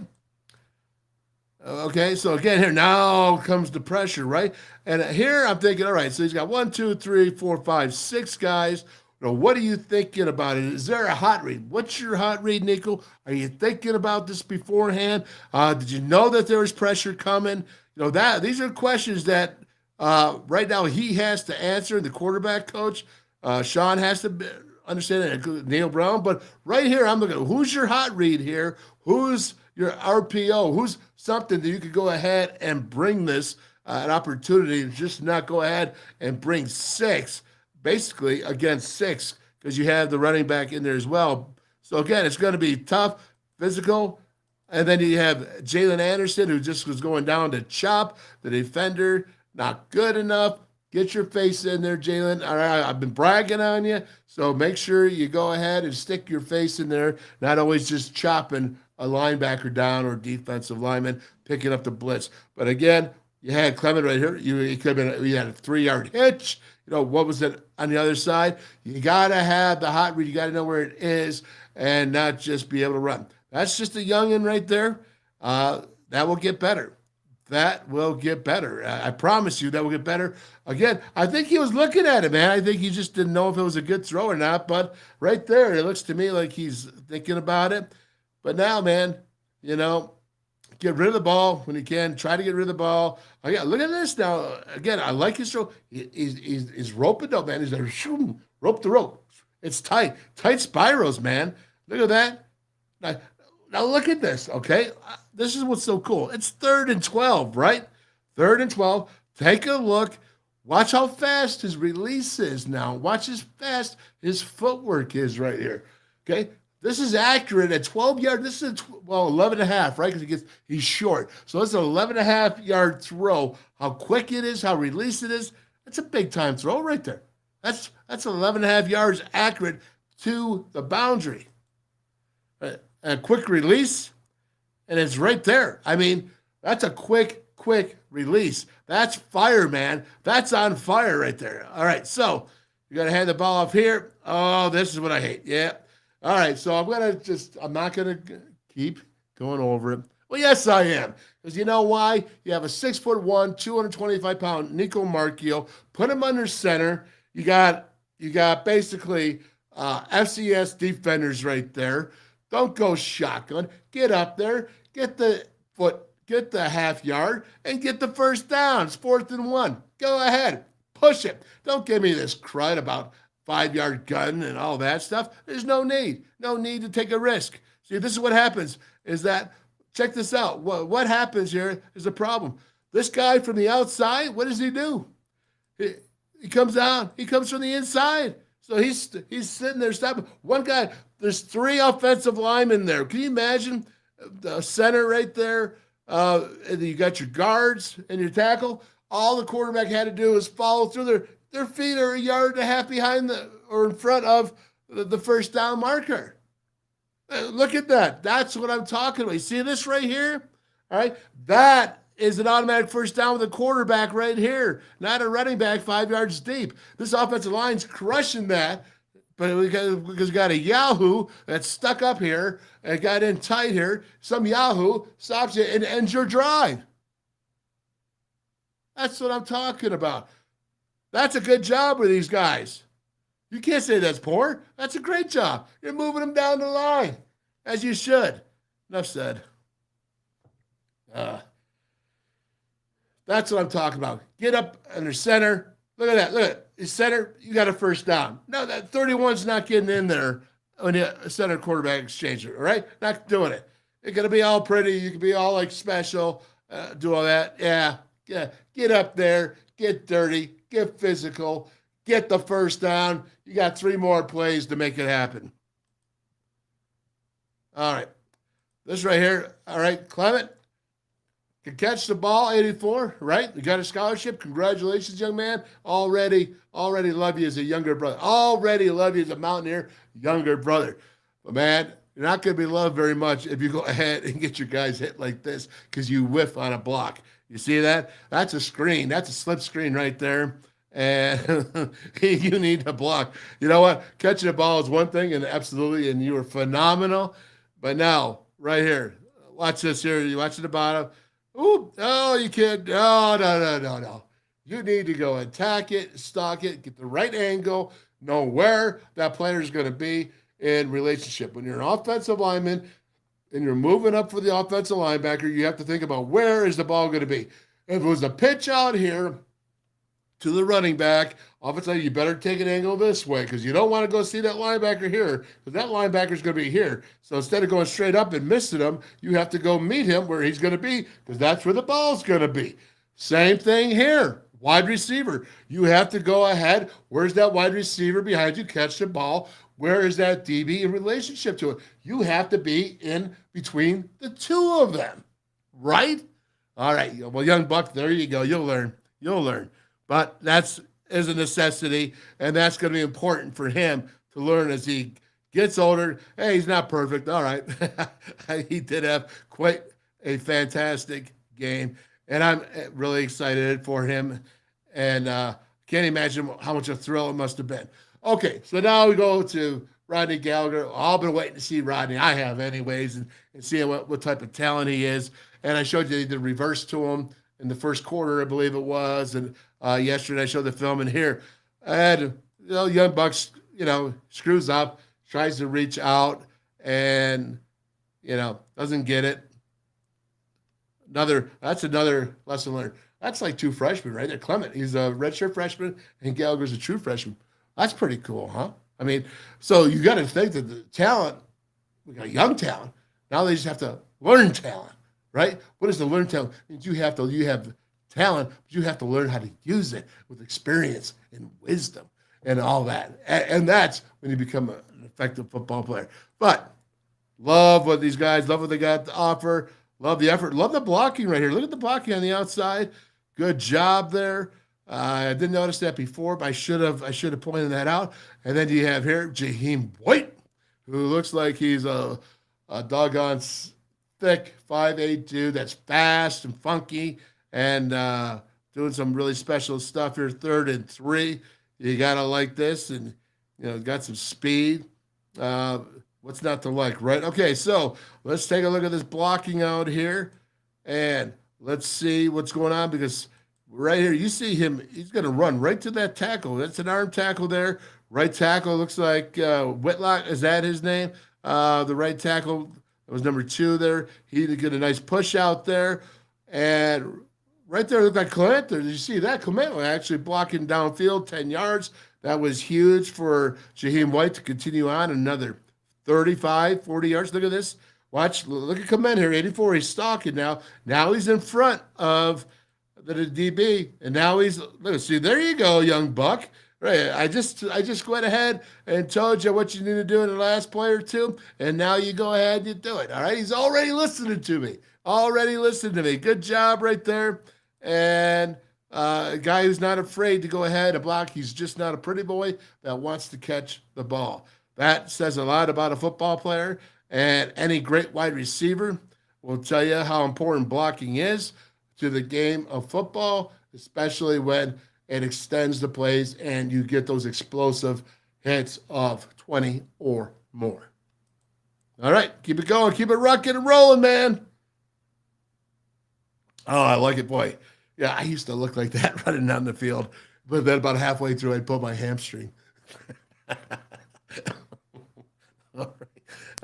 Okay, so again, here now comes the pressure, right? And here I'm thinking, all right, so he's got 1, 2, 3, 4, 5, 6 guys. What are you thinking about it? Is there a hot read? What's your hot read, Nicco? Are you thinking about this beforehand? Did you know that there was pressure coming? These are questions that right now he has to answer. The quarterback coach, Sean, has to understand it. Neil Brown, but right here I'm looking. Who's your hot read here? Who's your RPO? Who's something that you could go ahead and bring this an opportunity to just not go ahead and bring 6 basically against 6 because you have the running back in there as well. So again, it's going to be tough, physical. And then you have Jalen Anderson, who just was going down to chop the defender. Not good enough. Get your face in there, Jalen. All right, I've been bragging on you, so make sure you go ahead and stick your face in there, not always just chopping a linebacker down or defensive lineman, picking up the blitz. But again, you had Clement right here. You had a 3-yard hitch. What was it on the other side? You got to have the hot read. You got to know where it is and not just be able to run. That's just a youngin' right there. That will get better. That will get better. I promise you that will get better. Again, I think he was looking at it, man. I think he just didn't know if it was a good throw or not. But right there, it looks to me like he's thinking about it. But now, man, get rid of the ball when you can. Try to get rid of the ball. Oh, yeah, look at this now. Again, I like his throw. He's roping though, man. He's like, shoo, rope to rope. It's tight. Tight spirals, man. Look at that. Now look at this, okay? This is what's so cool. It's 3rd and 12, right? 3rd and 12. Take a look. Watch how fast his release is now. Watch how fast his footwork is right here, okay? This is accurate at 12 yards. This is, 11 and a half, right? Because he's short. So it's an 11 and a half yard throw. How quick it is, how released it is. That's a big-time throw right there. That's 11 and a half yards accurate to the boundary. A quick release, and it's right there. I mean, that's a quick release. That's fire, man. That's on fire right there. All right, so you got to hand the ball off here. Oh, this is what I hate. Yeah. All right, so I'm not going to keep going over it. Well, yes, I am. Because you know why? You have a 6'1", 225-pound Nicco Marchiol. Put him under center. You got basically FCS defenders right there. Don't go shotgun. Get up there, get the half yard, and get the first down. It's 4th and 1. Go ahead. Push it. Don't give me this crud about 5-yard gun and all that stuff. There's no need. No need to take a risk. See, this is what happens is that, check this out. What happens here is a problem. This guy from the outside, what does he do? He comes down. He comes from the inside. So he's sitting there stopping. One guy, there's 3 offensive linemen there. Can you imagine the center right there? And you got your guards and your tackle. All the quarterback had to do was follow through. Their feet are 1.5 yards behind or in front of the first down marker. Look at that. That's what I'm talking about. You see this right here? All right. That is an automatic first down with a quarterback right here, not a running back 5 yards deep. This offensive line's crushing that, but because we got a Yahoo that's stuck up here and got in tight here, some Yahoo stops you and ends your drive. That's what I'm talking about. That's a good job with these guys. You can't say that's poor. That's a great job. You're moving them down the line, as you should. Enough said. That's what I'm talking about. Get up under center. Look at that. Look at it. Center, you got a first down. No, that 31's not getting in there on the center quarterback exchanger, all right? Not doing it. It's going to be all pretty. You can be all like special, do all that. Yeah. Get up there. Get dirty. Get physical. Get the first down. You got 3 more plays to make it happen. All right. This right here. All right, Clement. Can catch the ball, 84, right? You got a scholarship. Congratulations, young man. Already love you as a younger brother. Already love you as a Mountaineer younger brother. But, man, you're not going to be loved very much if you go ahead and get your guys hit like this because you whiff on a block. You see that? That's a screen. That's a slip screen right there. And you need to block. You know what? Catching the ball is one thing, and absolutely, and you were phenomenal. But now, right here, watch this here. You watch at the bottom. Ooh, oh, you can't. Oh, no. You need to go attack it, stalk it, get the right angle, know where that player is going to be in relationship. When you're an offensive lineman and you're moving up for the offensive linebacker, you have to think about where is the ball going to be. If it was a pitch out here to the running back, offensive, you better take an angle this way because you don't want to go see that linebacker here because that linebacker is going to be here. So instead of going straight up and missing him, you have to go meet him where he's going to be because that's where the ball's going to be. Same thing here. wide receiver. You have to go ahead. Where's that wide receiver behind you? Catch the ball. Where is that DB in relationship to it? You have to be in between the two of them, right? All right. Well, young buck, there you go. You'll learn. You'll learn. But that's is a necessity, and that's going to be important for him to learn as he gets older. Hey, he's not perfect. All right. He did have quite a fantastic game, and I'm really excited for him, and can't imagine how much a thrill it must have been. Okay, so now we go to Rodney Gallagher. I've been waiting to see Rodney. I have anyways, and seeing what type of talent he is. And I showed you the reverse to him in the first quarter, I believe it was. And yesterday I showed the film in here. And, young Bucks, screws up, tries to reach out, and, doesn't get it. That's another lesson learned. That's like two freshmen right there. Clement, he's a redshirt freshman, and Gallagher's a true freshman. That's pretty cool, huh? I mean, so you got to think that the talent, we got young talent. Now they just have to learn talent, right? What is the learn talent? It means you have talent, but you have to learn how to use it with experience and wisdom and all that. And that's when you become an effective football player. But love what these guys, love what they got to offer. Love the effort. Love the blocking right here. Look at the blocking on the outside. Good job there. I didn't notice that before, but I should have pointed that out. And then you have here Jaheim White, who looks like he's a doggone thick 5'8" dude that's fast and funky and doing some really special stuff here. 3rd and 3. You gotta like this, and got some speed. What's not to like, right? Okay, so let's take a look at this blocking out here, and let's see what's going on, because right here, you see him, he's going to run right to that tackle. That's an arm tackle there. Right tackle looks like Whitlock. Is that his name? The right tackle, that was number 2 there. He did get a nice push out there. And right there looked like Clement. Did you see that? Clement was actually blocking downfield 10 yards. That was huge for Jaheim White to continue on another 35, 40 yards. Look at this. Look at Clement here, 84. He's stalking now. Now he's in front of the DB, and now see, there you go, young buck. Right, I just went ahead and told you what you need to do in the last play or two, and now you go ahead and you do it. All right, he's already listening to me. Good job right there. And a guy who's not afraid to go ahead and block. He's just not a pretty boy that wants to catch the ball. That says a lot about a football player, and any great wide receiver will tell you how important blocking is to the game of football, especially when it extends the plays and you get those explosive hits of 20 or more. All right, keep it going. Keep it rocking and rolling, man. Oh, I like it, boy. Yeah, I used to look like that running down the field, but then about halfway through, I'd pull my hamstring.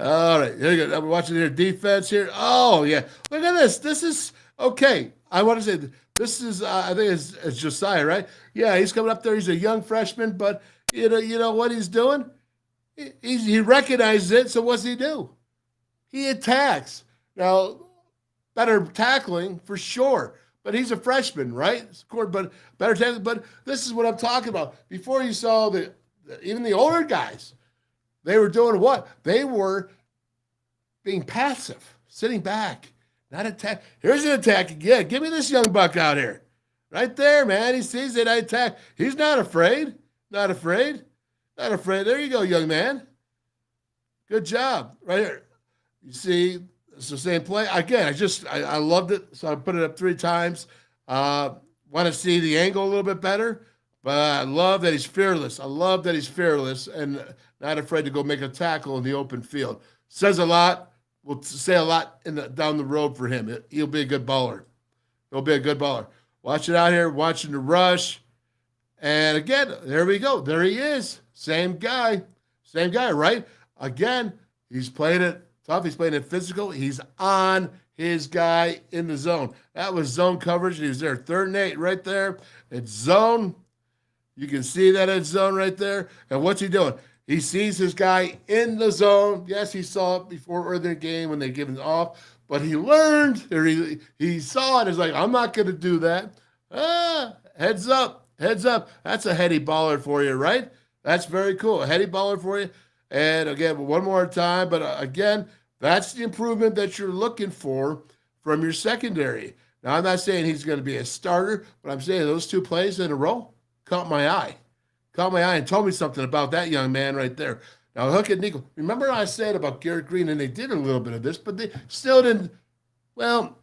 All right. Here you go. I'm watching their defense here. Oh, yeah. Look at this. This is okay. I want to say this is, I think it's Josiah, right? Yeah, he's coming up there. He's a young freshman, but you know what he's doing? He recognizes it, so what's he do? He attacks. Now, better tackling for sure, but he's a freshman, right? But better tackling. But this is what I'm talking about. Before you saw even the older guys, they were doing what? They were being passive, sitting back. Not attack. Here's an attack again. Give me this young buck out here. Right there, man. He sees it. I attack. He's not afraid. Not afraid. Not afraid. There you go, young man. Good job. Right here. You see, it's the same play. Again, I loved it, so I put it up 3 times. Want to see the angle a little bit better, but I love that he's fearless. I love that he's fearless and not afraid to go make a tackle in the open field. Says a lot. Will say a lot down the road for him. He'll be a good baller. He'll be a good baller. Watch it out here, watching the rush. And again, there we go. There he is. Same guy, right? Again, he's playing it tough. He's playing it physical. He's on his guy in the zone. That was zone coverage. He was there 3rd and 8 right there. It's zone. You can see that it's zone right there. And what's he doing? He sees his guy in the zone. Yes, he saw it before early in the game when they give him off, but he learned, or he saw it. It's like, I'm not going to do that. Heads up. That's a heady baller for you, right? That's very cool. A heady baller for you. And again, one more time, but again, that's the improvement that you're looking for from your secondary. Now, I'm not saying he's going to be a starter, but I'm saying those 2 plays in a row caught my eye. And told me something about that young man right there. Now, hook at Nicco. Remember I said about Garrett Green, and they did a little bit of this, but they still didn't. Well,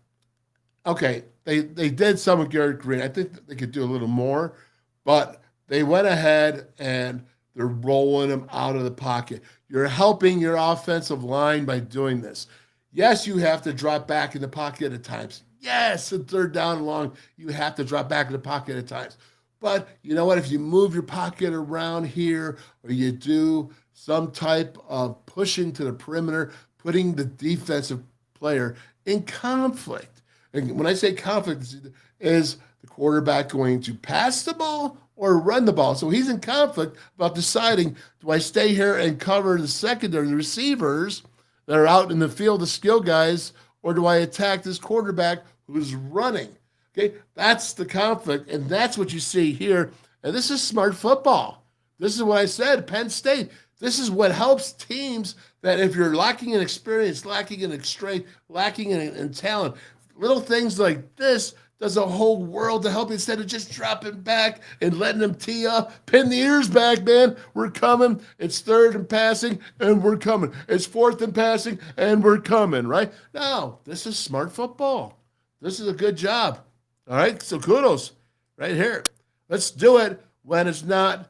okay, they did some with Garrett Green. I think they could do a little more, but they went ahead and they're rolling him out of the pocket. You're helping your offensive line by doing this. Yes, you have to drop back in the pocket at times. Yes, and 3rd down and long, you have to drop back in the pocket at times. But you know what? If you move your pocket around here, or you do some type of pushing to the perimeter, putting the defensive player in conflict. And when I say conflict, is the quarterback going to pass the ball or run the ball? So he's in conflict about deciding, do I stay here and cover the secondary, the receivers that are out in the field, the skill guys, or do I attack this quarterback who's running? Okay, that's the conflict, and that's what you see here. And this is smart football. This is what I said, Penn State. This is what helps teams that if you're lacking in experience, lacking in strength, lacking in talent, little things like this does a whole world to help you instead of just dropping back and letting them tee up. Pin the ears back, man. We're coming. It's 3rd and passing, and we're coming. It's 4th and passing, and we're coming, right? No, this is smart football. This is a good job. All right, so kudos right here. Let's do it when it's not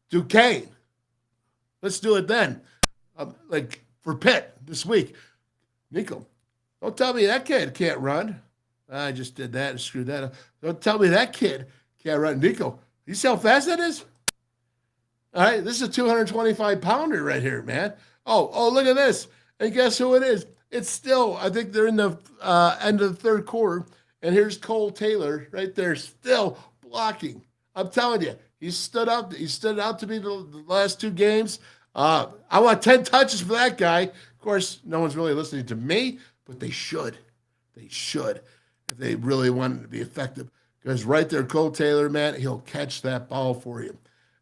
Duquesne. Let's do it then. Like for Pitt this week. Nicco, don't tell me that kid can't run. I just did that and screwed that up. Don't tell me that kid can't run. Nicco, you see how fast that is? All right, this is a 225-pounder right here, man. Oh, look at this. And guess who it is? It's still, I think they're in the end of the 3rd quarter. And here's Cole Taylor right there, still blocking. I'm telling you, he stood out. He stood out to me the last 2 games. I want 10 touches for that guy. Of course, no one's really listening to me, but they should. They should if they really wanted to be effective. Because right there, Cole Taylor, man, he'll catch that ball for you.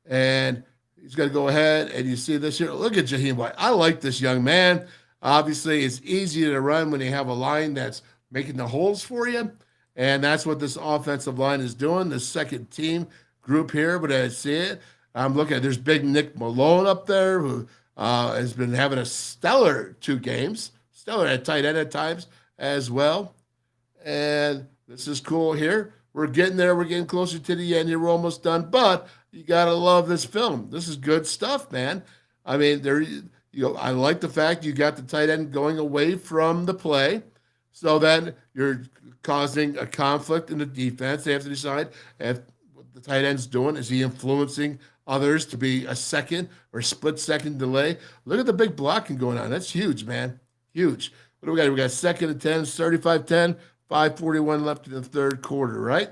And he's going to go ahead, and you see this here. Look at Jaheim White. I like this young man. Obviously, it's easy to run when you have a line that's making the holes for you. And that's what this offensive line is doing, the second team group here. But I see it. I'm looking at, there's big Nick Malone up there who has been having a stellar 2 games, stellar at tight end at times as well. And this is cool here. We're getting there. We're getting closer to the end here. We're almost done. But you got to love this film. This is good stuff, man. I mean, I like the fact you got the tight end going away from the play. So then you're causing a conflict in the defense. They have to decide if what the tight end's doing. Is he influencing others to be a second or split-second delay? Look at the big blocking going on. That's huge, man. Huge. What do we got? We got 2nd and 10, 35-10, 5:41 left in the 3rd quarter, right?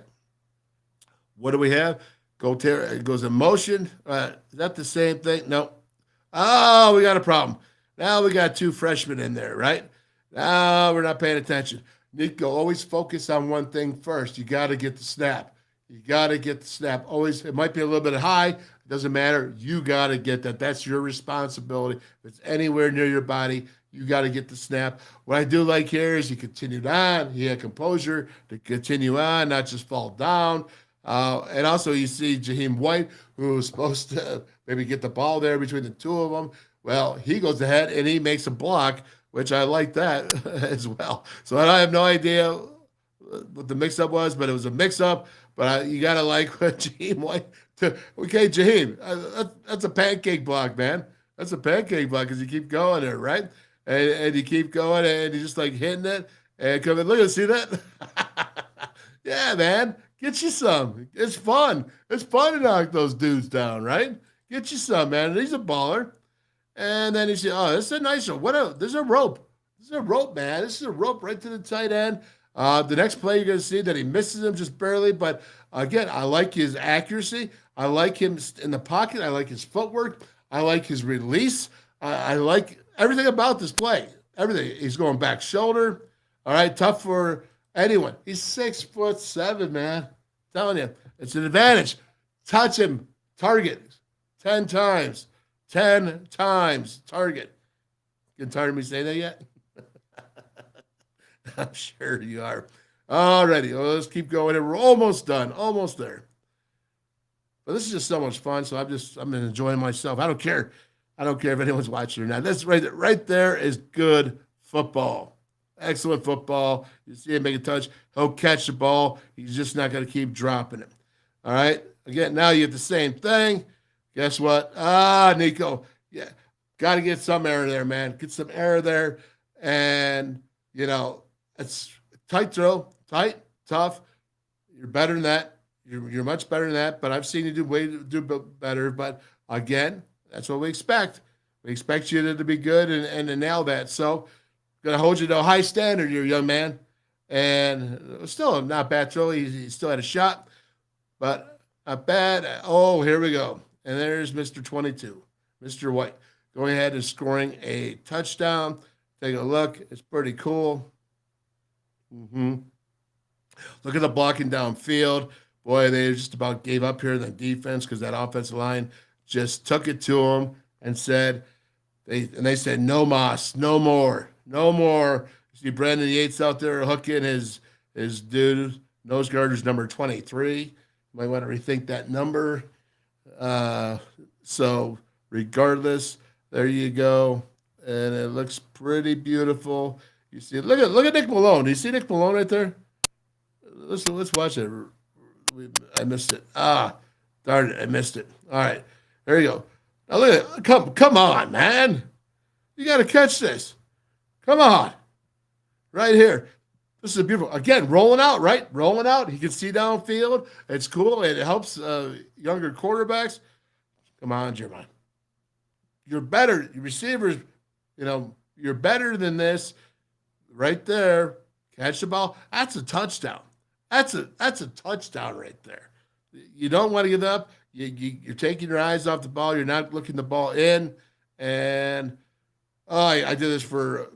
What do we have? It goes in motion. Is that the same thing? No. Oh, we got a problem. Now we got 2 freshmen in there, right? Now we're not paying attention. Nicco, always focus on one thing first. You got to get the snap. You got to get the snap. Always, it might be a little bit high. It doesn't matter. You got to get that. That's your responsibility. If it's anywhere near your body, you got to get the snap. What I do like here is he continued on. He had composure to continue on, not just fall down. And also you see Jaheim White, who was supposed to maybe get the ball there between the 2 of them. Well, he goes ahead and he makes a block, which I like that as well. So I have no idea what the mix-up was, but it was a mix-up. But you got to like what Jaheim White. Okay, Jaheim, that's a pancake block, man. That's a pancake block because you keep going there, right? And you keep going and you just like hitting it and come in. Look at, see that? Yeah, man. Get you some. It's fun. It's fun to knock those dudes down, right? Get you some, man. And he's a baller. And then he said, oh, this is a nice one. There's a rope. This is a rope, man. This is a rope right to the tight end. The next play you're going to see that he misses him just barely. But, again, I like his accuracy. I like him in the pocket. I like his footwork. I like his release. I like everything about this play. Everything. He's going back shoulder. All right, tough for anyone. He's 6'7", man. I'm telling you. It's an advantage. Touch him. Target. 10 times. 10 times. Target. Getting tired of me saying that yet? I'm sure you are. Alrighty. Well, let's keep going. We're almost done. Almost there. But this is just so much fun. So I'm enjoying myself. I don't care. I don't care if anyone's watching or not. That's right there is good football. Excellent football. You see him make a touch. He'll catch the ball. He's just not going to keep dropping it. All right. Again, now you have the same thing. Guess what? Nicco. Yeah. Got to get some air there, man. Get some air there. And, it's tight throw. Tight, tough. You're better than that. You're much better than that. But I've seen you do better. But, again, that's what we expect. We expect you to be good and to nail that. So, going to hold you to a high standard, you young man. And still not bad throw. He still had a shot, but not bad. Oh, here we go. And there's Mr. 22, Mr. White, going ahead and scoring a touchdown. Take a look. It's pretty cool. Look at the blocking downfield. Boy, they just about gave up here in the defense because that offensive line just took it to them and said, they said, no mas, no more. No more. You see Brandon Yates out there hooking his dude. Nose guard is number 23. You might want to rethink that number. So regardless, there you go. And it looks pretty beautiful. You see, look at Nick Malone. Do you see Nick Malone right there? Let's watch it. I missed it. Darn it, I missed it. All right, there you go. Now look at it. Come on, man. You got to catch this. Come on. Right here. This is beautiful. Again, rolling out, right? Rolling out. He can see downfield. It's cool. It helps younger quarterbacks. Come on, Jeremiah. You're better. Your receivers, you're better than this. Right there. Catch the ball. That's a touchdown. That's a touchdown right there. You don't want to give up. You're taking your eyes off the ball. You're not looking the ball in. And I did this for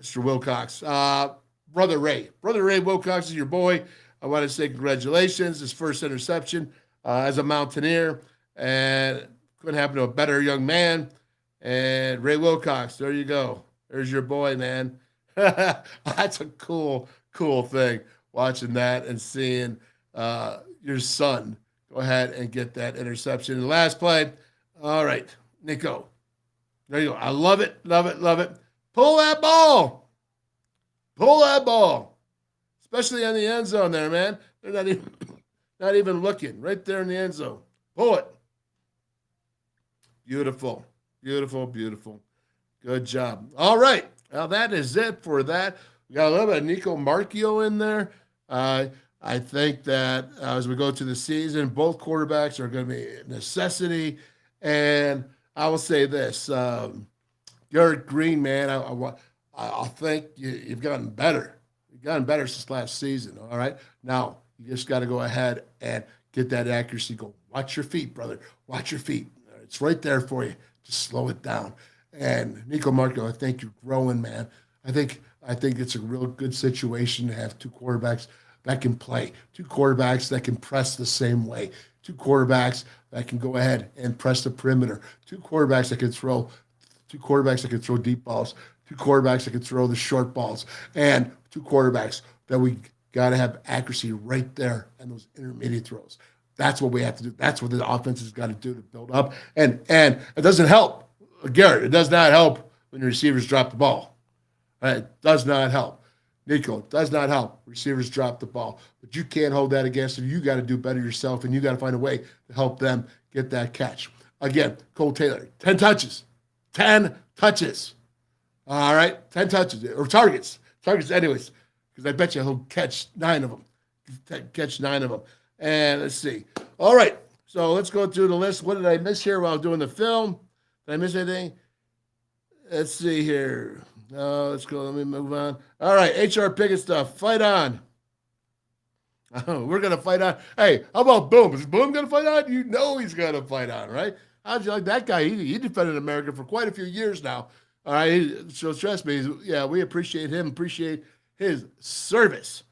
Mr. Wilcox. Brother Ray. Brother Ray Wilcox is your boy. I want to say congratulations. His first interception as a Mountaineer. And couldn't happen to a better young man. And Ray Wilcox, there you go. There's your boy, man. That's a cool thing, watching that and seeing your son go ahead and get that interception. And the last play, all right, Nicco. There you go. I love it, love it, love it. Pull that ball. Pull that ball. Especially on the end zone there, man. They're not even looking. Right there in the end zone. Pull it. Beautiful. Beautiful, beautiful. Good job. All right. Well, that is it for that. We got a little bit of Nicco Marchiol in there. I think that as we go to the season, both quarterbacks are going to be a necessity. And I will say this, Garrett Green, man, I think you've gotten better. You've gotten better since last season, all right? Now, you just got to go ahead and get that accuracy going. Watch your feet, brother. Watch your feet. It's right there for you. Just slow it down. And Nicco Marchiol, I think you're growing, man. I think it's a real good situation to have two quarterbacks that can play, two quarterbacks that can press the same way, two quarterbacks that can go ahead and press the perimeter, two quarterbacks that can throw deep balls, two quarterbacks that can throw the short balls, and two quarterbacks that we got to have accuracy right there and those intermediate throws. That's what we have to do. That's what the offense has got to do to build up. And it doesn't help, Garrett. It does not help when your receivers drop the ball. It does not help. Nicco, it does not help. Receivers drop the ball. But you can't hold that against them. You got to do better yourself, and you got to find a way to help them get that catch. Again, Cole Taylor, 10 touches. 10 touches. All right? 10 touches. Or targets. Targets anyways. Because I bet you he'll catch 9 of them. Catch 9 of them. And let's see. All right. So let's go through the list. What did I miss here while doing the film? Did I miss anything? Let's see here. Let's go. Let me move on. All right. HR Pickett stuff. Fight on. Oh, we're going to fight on. Hey, how about Boom? Is Boom going to fight on? You know he's going to fight on, right? How'd you like that guy? He defended America for quite a few years now. All right. So trust me. Yeah, we appreciate him. Appreciate his service.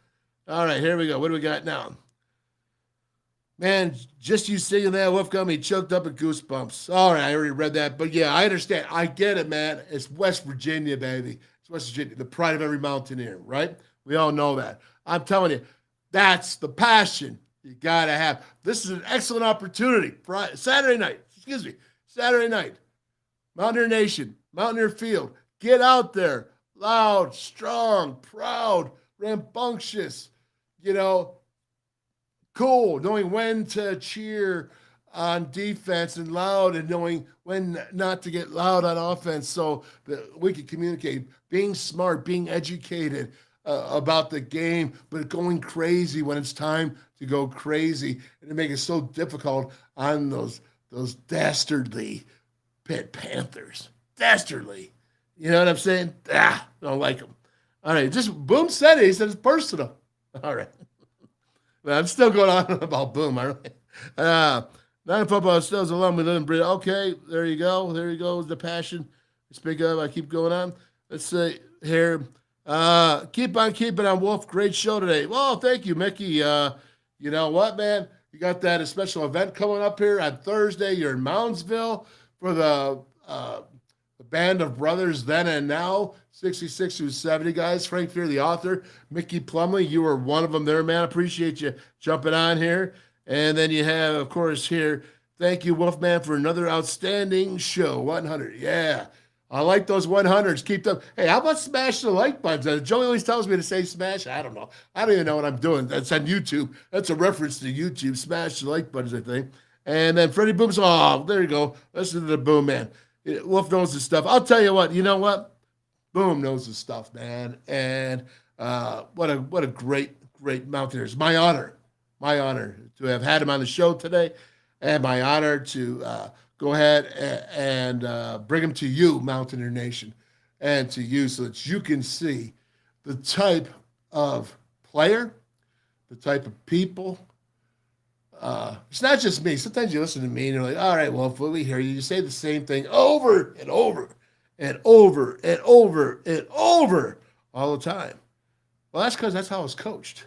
All right. Here we go. What do we got now? Man, just you singing that, Wolf got me choked up at goosebumps. All right, I already read that. But yeah, I understand. I get it, man. It's West Virginia, baby. It's West Virginia, the pride of every Mountaineer, right? We all know that. I'm telling you, that's the passion you got to have. This is an excellent opportunity. Saturday night, Mountaineer Nation, Mountaineer Field. Get out there, loud, strong, proud, rambunctious, cool, knowing when to cheer on defense and loud, and knowing when not to get loud on offense so that we can communicate, being smart, being educated about the game, but going crazy when it's time to go crazy, and to make it so difficult on those dastardly Pitt Panthers. Dastardly. You know what I'm saying? Don't like them. All right, just Boom said it. He said it's personal. All right. But I'm still going on about Boom. All right. Non-football still alone. We live in Britain. Okay, there you go. There you go. The passion. Speak up. I keep going on. Let's see here. Keep on keeping on, Wolf. Great show today. Well, thank you, Mickey. You know what, man? You got that special event coming up here on Thursday. You're in Moundsville for the band of brothers then and now, 66 through 70 guys. Frank Fear, the author. Mickey Plumley, you were one of them there, man. Appreciate you jumping on here. And then you have, of course, here, thank you, Wolfman, for another outstanding show. 100. Yeah. I like those 100s. Keep them. Hey, how about smash the like button? Joey always tells me to say smash. I don't know. I don't even know what I'm doing. That's on YouTube. That's a reference to YouTube. Smash the like buttons, I think. And then Freddie Boom's, oh, there you go. Listen to the Boom, man. Wolf knows his stuff. I'll tell you what. You know what? Boom knows his stuff, man. And what a great Mountaineers. My honor to have had him on the show today, and my honor to go ahead and bring him to you, Mountaineer Nation, and to you so that you can see the type of player, the type of people. It's not just me. Sometimes you listen to me and you're like, all right, well, we hear you. You say the same thing over and over and over and over and over all the time. Well, that's because that's how I was coached.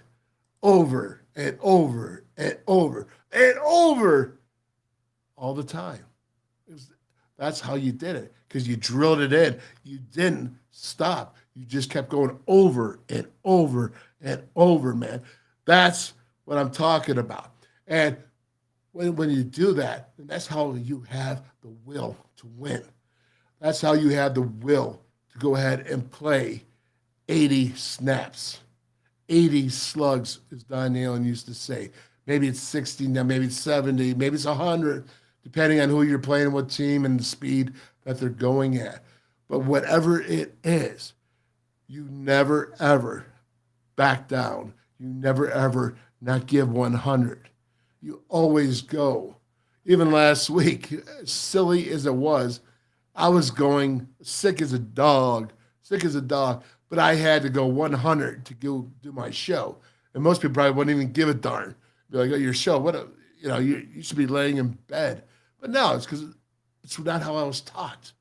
Over and over and over and over all the time. That's how you did it, because you drilled it in. You didn't stop. You just kept going over and over and over, man. That's what I'm talking about. And when you do that, that's how you have the will to win. That's how you have the will to go ahead and play 80 snaps, 80 slugs, as Don Nalen used to say. Maybe it's 60 now, maybe it's 70, maybe it's 100, depending on who you're playing, what team, and the speed that they're going at. But whatever it is, you never, ever back down. You never, ever not give 100. You always go. Even last week, silly as it was, I was going sick as a dog, but I had to go 100 to go do my show. And most people probably wouldn't even give a darn. Be like, oh, your show, you should be laying in bed. But no, it's because it's not how I was taught.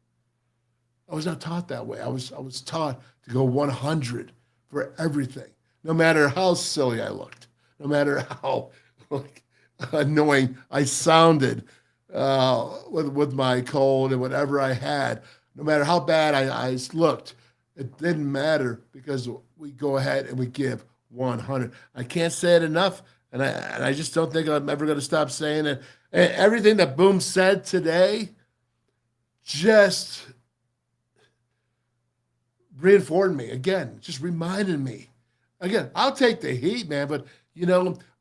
I was not taught that way. I was taught to go 100 for everything, no matter how silly I looked, no matter how annoying I sounded with my cold and whatever I had, no matter how bad I looked. It didn't matter, because we go ahead and we give 100. I can't say it enough, and I just don't think I'm ever going to stop saying it. And everything that Boom said today just reinforced me again, just reminded me. Again, I'll take the heat, man, but,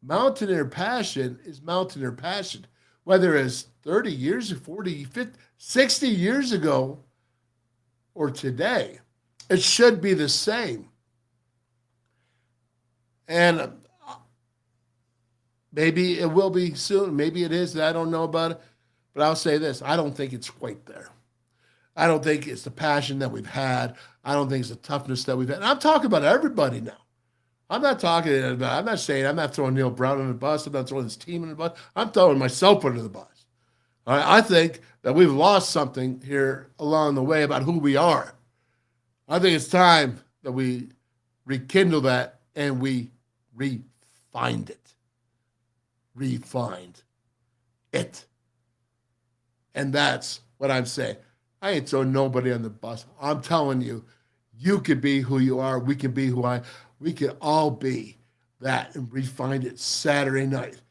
Mountaineer passion is Mountaineer passion. Whether it's 30 years or 40, 50, 60 years ago or today, it should be the same. And maybe it will be soon. Maybe it is. I don't know about it. But I'll say this. I don't think it's quite there. I don't think it's the passion that we've had. I don't think it's the toughness that we've had. And I'm talking about everybody now. I'm not throwing Neil Brown under the bus. I'm not throwing his team under the bus. I'm throwing myself under the bus. All right? I think that we've lost something here along the way about who we are. I think it's time that we rekindle that and we refind it. refined it. And that's what I'm saying. I ain't throwing nobody on the bus. I'm telling you, you can be who you are. We can be we can all be that and refine it Saturday night.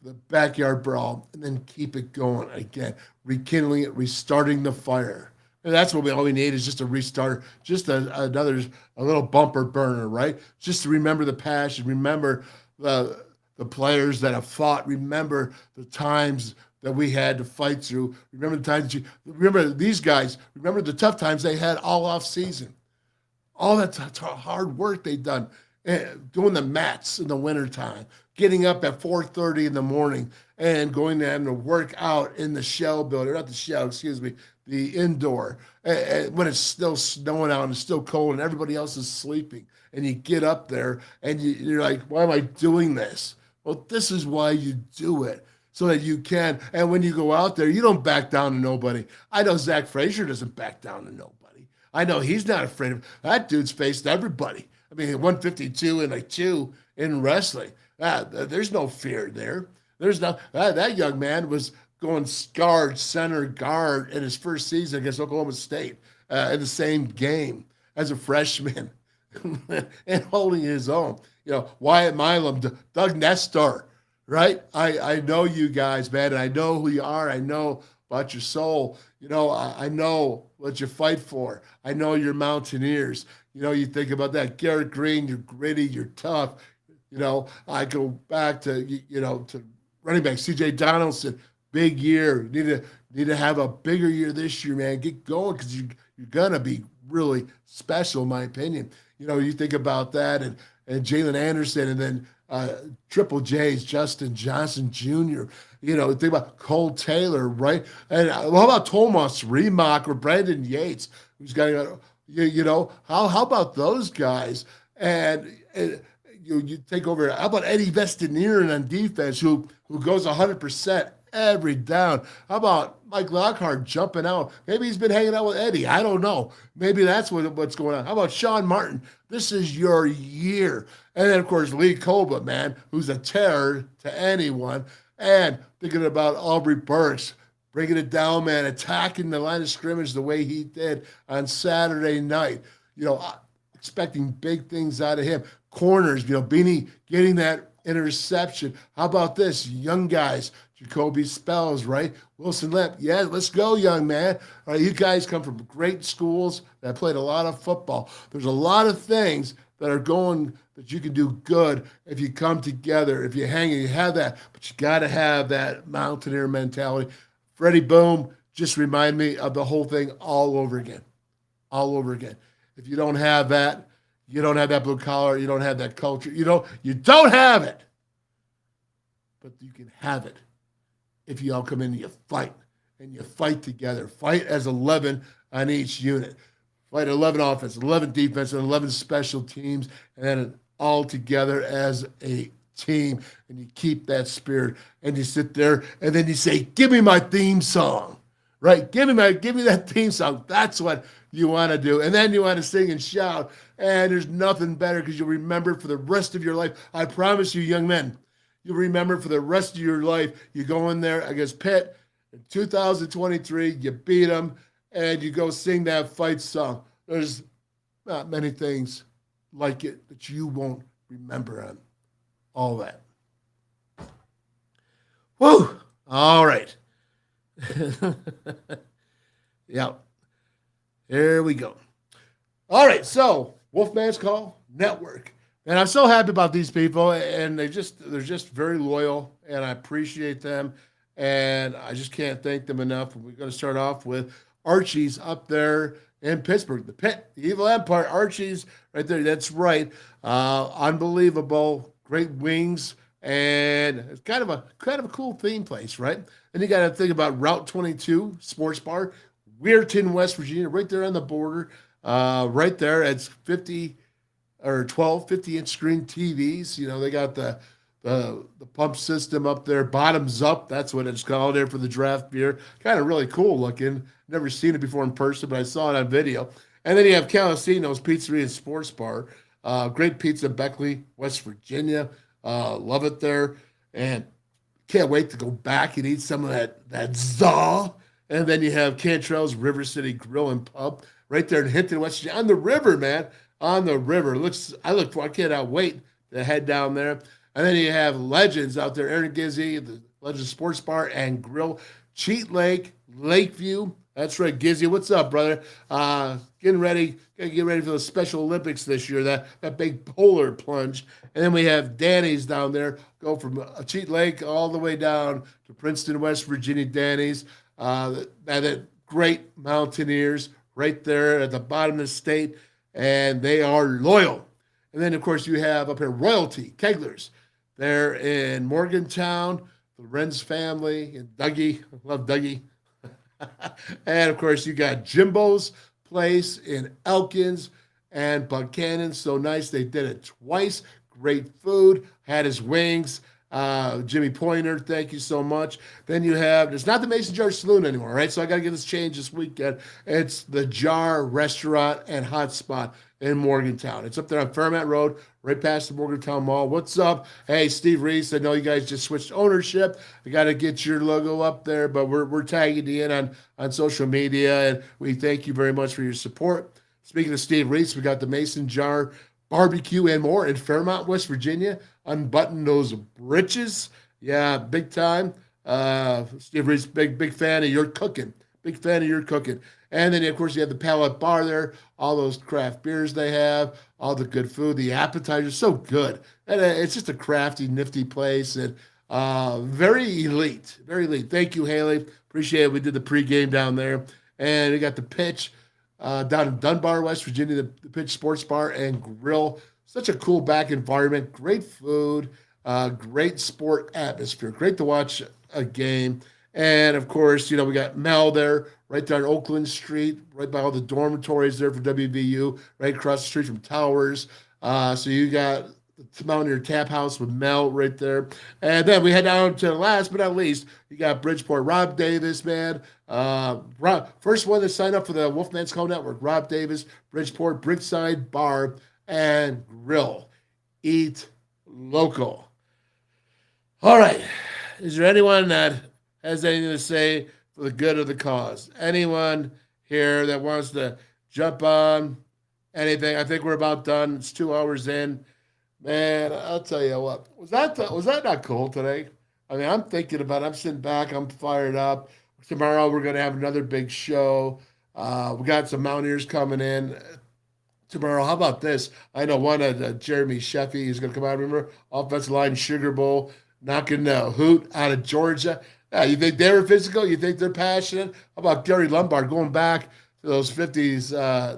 The backyard brawl, and then keep it going again, rekindling it, restarting the fire. And that's what all we need is just a restart, just a little bumper burner, right? Just to remember the passion, remember the players that have fought, remember the times that we had to fight through, remember the times remember these guys, remember the tough times they had all off season, all that hard work they done, doing the mats in the wintertime, getting up at 4:30 in the morning and going down to work out in the shell building, not the shell, excuse me, the indoor, when it's still snowing out and it's still cold and everybody else is sleeping. And you get up there and you're like, why am I doing this? Well, this is why you do it, so that you can. And when you go out there, you don't back down to nobody. I know Zach Frazier doesn't back down to nobody. I know he's not afraid of that. Dude's faced everybody. I mean, 152 and 2 in wrestling. There's no fear there. There's no that young man was going guard, center guard in his first season against Oklahoma State in the same game as a freshman and holding his own. You know, Wyatt Milam, Doug Nestor, right? I know you guys, man, and I know who you are. I know about your soul. You know, I know what you fight for. I know you're Mountaineers. You know, you think about that. Garrett Green, you're gritty, you're tough. You know, I go back to, to running back C.J. Donaldson, big year. You need to have a bigger year this year, man. Get going, because you're going to be really special, in my opinion. You know, you think about that, and Jalen Anderson, and then Triple J's, Justin Johnson Jr., you know, think about Cole Taylor, right? And how about Tomas Remock or Brandon Yates, who's got, how about those guys? And you take over. How about Eddie Vestinier on defense, who goes 100% every down? How about Mike Lockhart jumping out? Maybe he's been hanging out with Eddie. I don't know. Maybe that's what's going on. How about Sean Martin? This is your year. And then, of course, Lee Koba, man, who's a terror to anyone. And thinking about Aubrey Burks, bringing it down, man, attacking the line of scrimmage the way he did on Saturday night. You know, expecting big things out of him. Corners, Beanie getting that interception. How about this? Young guys, Jacoby Spells, right? Wilson Limp. Yeah, let's go, young man. All right, you guys come from great schools that played a lot of football. There's a lot of things that are going that you can do good if you come together, if you hang and you have that. But you got to have that Mountaineer mentality. Freddie Boom just remind me of the whole thing all over again. All over again. If you don't have that, you don't have that blue collar, you don't have that culture, you don't have it. But you can have it if you all come in and you fight together. Fight as 11 on each unit. Fight 11 offense, 11 defense, and 11 special teams, and then all together as a team. And you keep that spirit, and you sit there, and then you say, give me my theme song, right? Give me that theme song. That's what you want to do. And then you want to sing and shout, and there's nothing better, because you'll remember for the rest of your life. I promise you, young men, you'll remember for the rest of your life. You go in there against Pitt in 2023, you beat them, and you go sing that fight song. There's not many things like it that you won't remember on all that. Woo! All right. Yeah. Here we go. All right, so WolfMan's Call Network. And I'm so happy about these people, and they're just very loyal, and I appreciate them, and I just can't thank them enough. We're going to start off with Archies up there in Pittsburgh, the Pitt, the Evil Empire, Archies right there. That's right. Unbelievable, great wings, and it's kind of a cool theme place, right? And you got to think about Route 22 Sports Bar, Weirton, West Virginia, right there on the border. Right there, it's 50 or 12 50-inch screen TVs. They got the pump system up there, bottoms up. That's what it's called there for the draft beer. Kind of really cool looking. Never seen it before in person, but I saw it on video. And then you have Calacino's Pizzeria and Sports Bar. Great pizza, Beckley, West Virginia. Love it there. And Can't wait to go back and eat some of that za. And then you have Cantrell's River City Grill and Pub right there in Hinton, West Virginia, on the river, man. On the river. I cannot wait to head down there. And then you have Legends out there, Aaron Gizzy, the Legends Sports Bar and Grill, Cheat Lake, Lakeview. That's right, Gizzy. What's up, brother? Getting ready. Gotta get ready for the Special Olympics this year, that big polar plunge. And then we have Danny's down there. Go from Cheat Lake all the way down to Princeton, West Virginia, Danny's. That great Mountaineers right there at the bottom of the state. And they are loyal. And then, of course, you have up here Royalty, Keglers. They're in Morgantown, the Renz family, and Dougie. I love Dougie. And, of course, you got Jimbo's place in Elkins and Buckhannon. So nice. They did it twice. Great food. Had his wings. Jimmy Pointer, thank you so much. Then you have, it's not the Mason Jar Saloon anymore, right? So I got to get this changed this weekend. It's the Jar Restaurant and Hot Spot in Morgantown. It's up there on Fairmont Road, right past the Morgantown Mall. What's up? Hey, Steve Reese, I know you guys just switched ownership. I got to get your logo up there, but we're tagging you in on social media, and we thank you very much for your support. Speaking of Steve Reese, we got the Mason Jar Barbecue and more in Fairmont, West Virginia. Unbutton those britches. Yeah, big time. Steve Reese, big fan of your cooking. Big fan of your cooking. And then, of course, you have the Pallet Bar there, all those craft beers they have, all the good food, the appetizers, so good. And it's just a crafty, nifty place, and very elite, very elite. Thank you, Haley. Appreciate it. We did the pregame down there. And we got the pitch down in Dunbar, West Virginia, the Pitch Sports Bar and Grill. Such a cool back environment, great food, great sport atmosphere, great to watch a game. And, of course, we got Mel there, right down Oakland Street, right by all the dormitories there for WVU, right across the street from Towers. So you got the Mountaineer Tap House with Mel right there. And then we head down to last but not least, you got Bridgeport. Rob Davis, man. First one to sign up for the WolfMan's Co-Network. Rob Davis, Bridgeport, Brickside Bar and Grill. Eat local. All right. Is there anyone that has anything to say for the good of the cause? Anyone here that wants to jump on anything? I think we're about done. It's 2 hours in. Man, I'll tell you what. Was that not cool today? I mean, I'm thinking about it. I'm sitting back. I'm fired up. Tomorrow we're going to have another big show. We got some Mountaineers coming in tomorrow. How about this? I know one of Jeremy Sheffy is going to come out. Remember, offensive line Sugar Bowl, knocking Hoot out of Georgia. Yeah, you think they're physical? You think they're passionate? How about Gary Lombard going back to those 50s,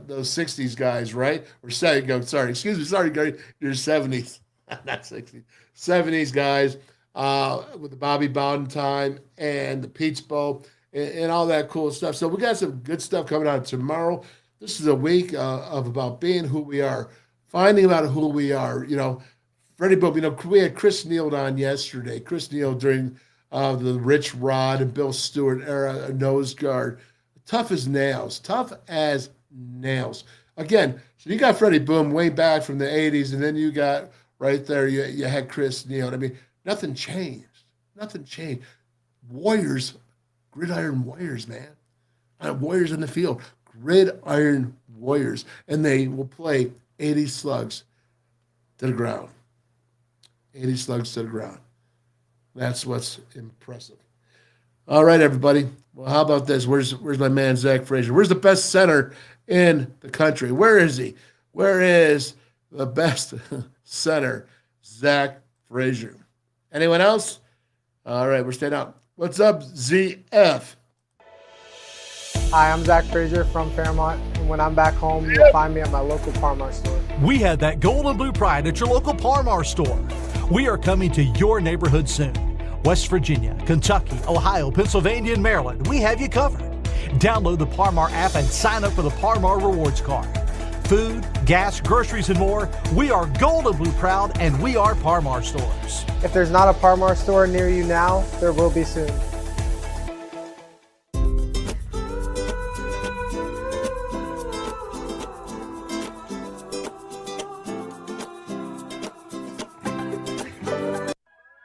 those 60s guys, right? Or sorry, Gary, you're 70s, not 60s. 70s guys with the Bobby Bowden time and the Peach Bowl and all that cool stuff. So we got some good stuff coming out tomorrow. This is a week of about being who we are, finding out who we are. Freddie Boom, we had Chris Neal on yesterday. Chris Neal during the Rich Rod and Bill Stewart era, a nose guard. Tough as nails. Again, so you got Freddie Boom way back from the 80s, and then you got right there, you had Chris Neal. I mean, nothing changed. Warriors, gridiron warriors, man. Warriors in the field. Gridiron warriors. And they will play 80 slugs to the ground. 80 slugs to the ground. That's what's impressive. All right, everybody. Well, how about this? Where's my man, Zach Frazier? Where's the best center in the country? Where is he? Where is the best center? Zach Frazier. Anyone else? All right, we're staying out. What's up, ZF?
Hi, I'm Zach Frazier from Fairmont, and when I'm back home, you'll find me at my local Parmar store.
We have that gold and blue pride at your local Parmar store. We are coming to your neighborhood soon. West Virginia, Kentucky, Ohio, Pennsylvania, and Maryland, we have you covered. Download the Parmar app and sign up for the Parmar Rewards Card. Food, gas, groceries, and more, we are gold and blue proud, and we are Parmar stores.
If there's not a Parmar store near you now, there will be soon.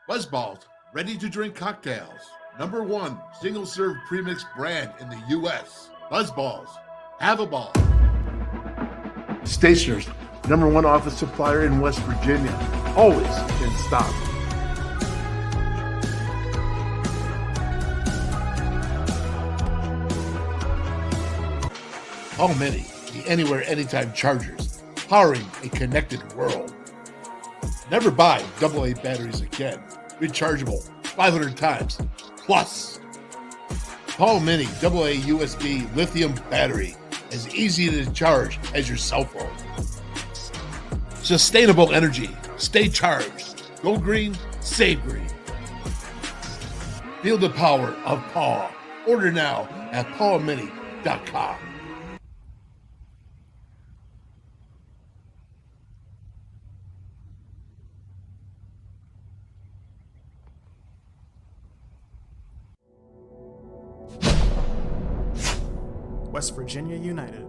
Buzzballs ready-to-drink cocktails. #1 single-serve premix brand in the U.S. Buzzballs. Have a ball. Stationers, #1 office supplier in West Virginia. Always in stock. All many, the anywhere, anytime chargers, powering a connected world. Never buy AA batteries again. Rechargeable 500 times plus. Paul Mini AA USB lithium battery, as easy to charge as your cell phone. Sustainable energy. Stay charged. Go green, save green. Feel the power of Paul. Order now at paulmini.com.
West Virginia United.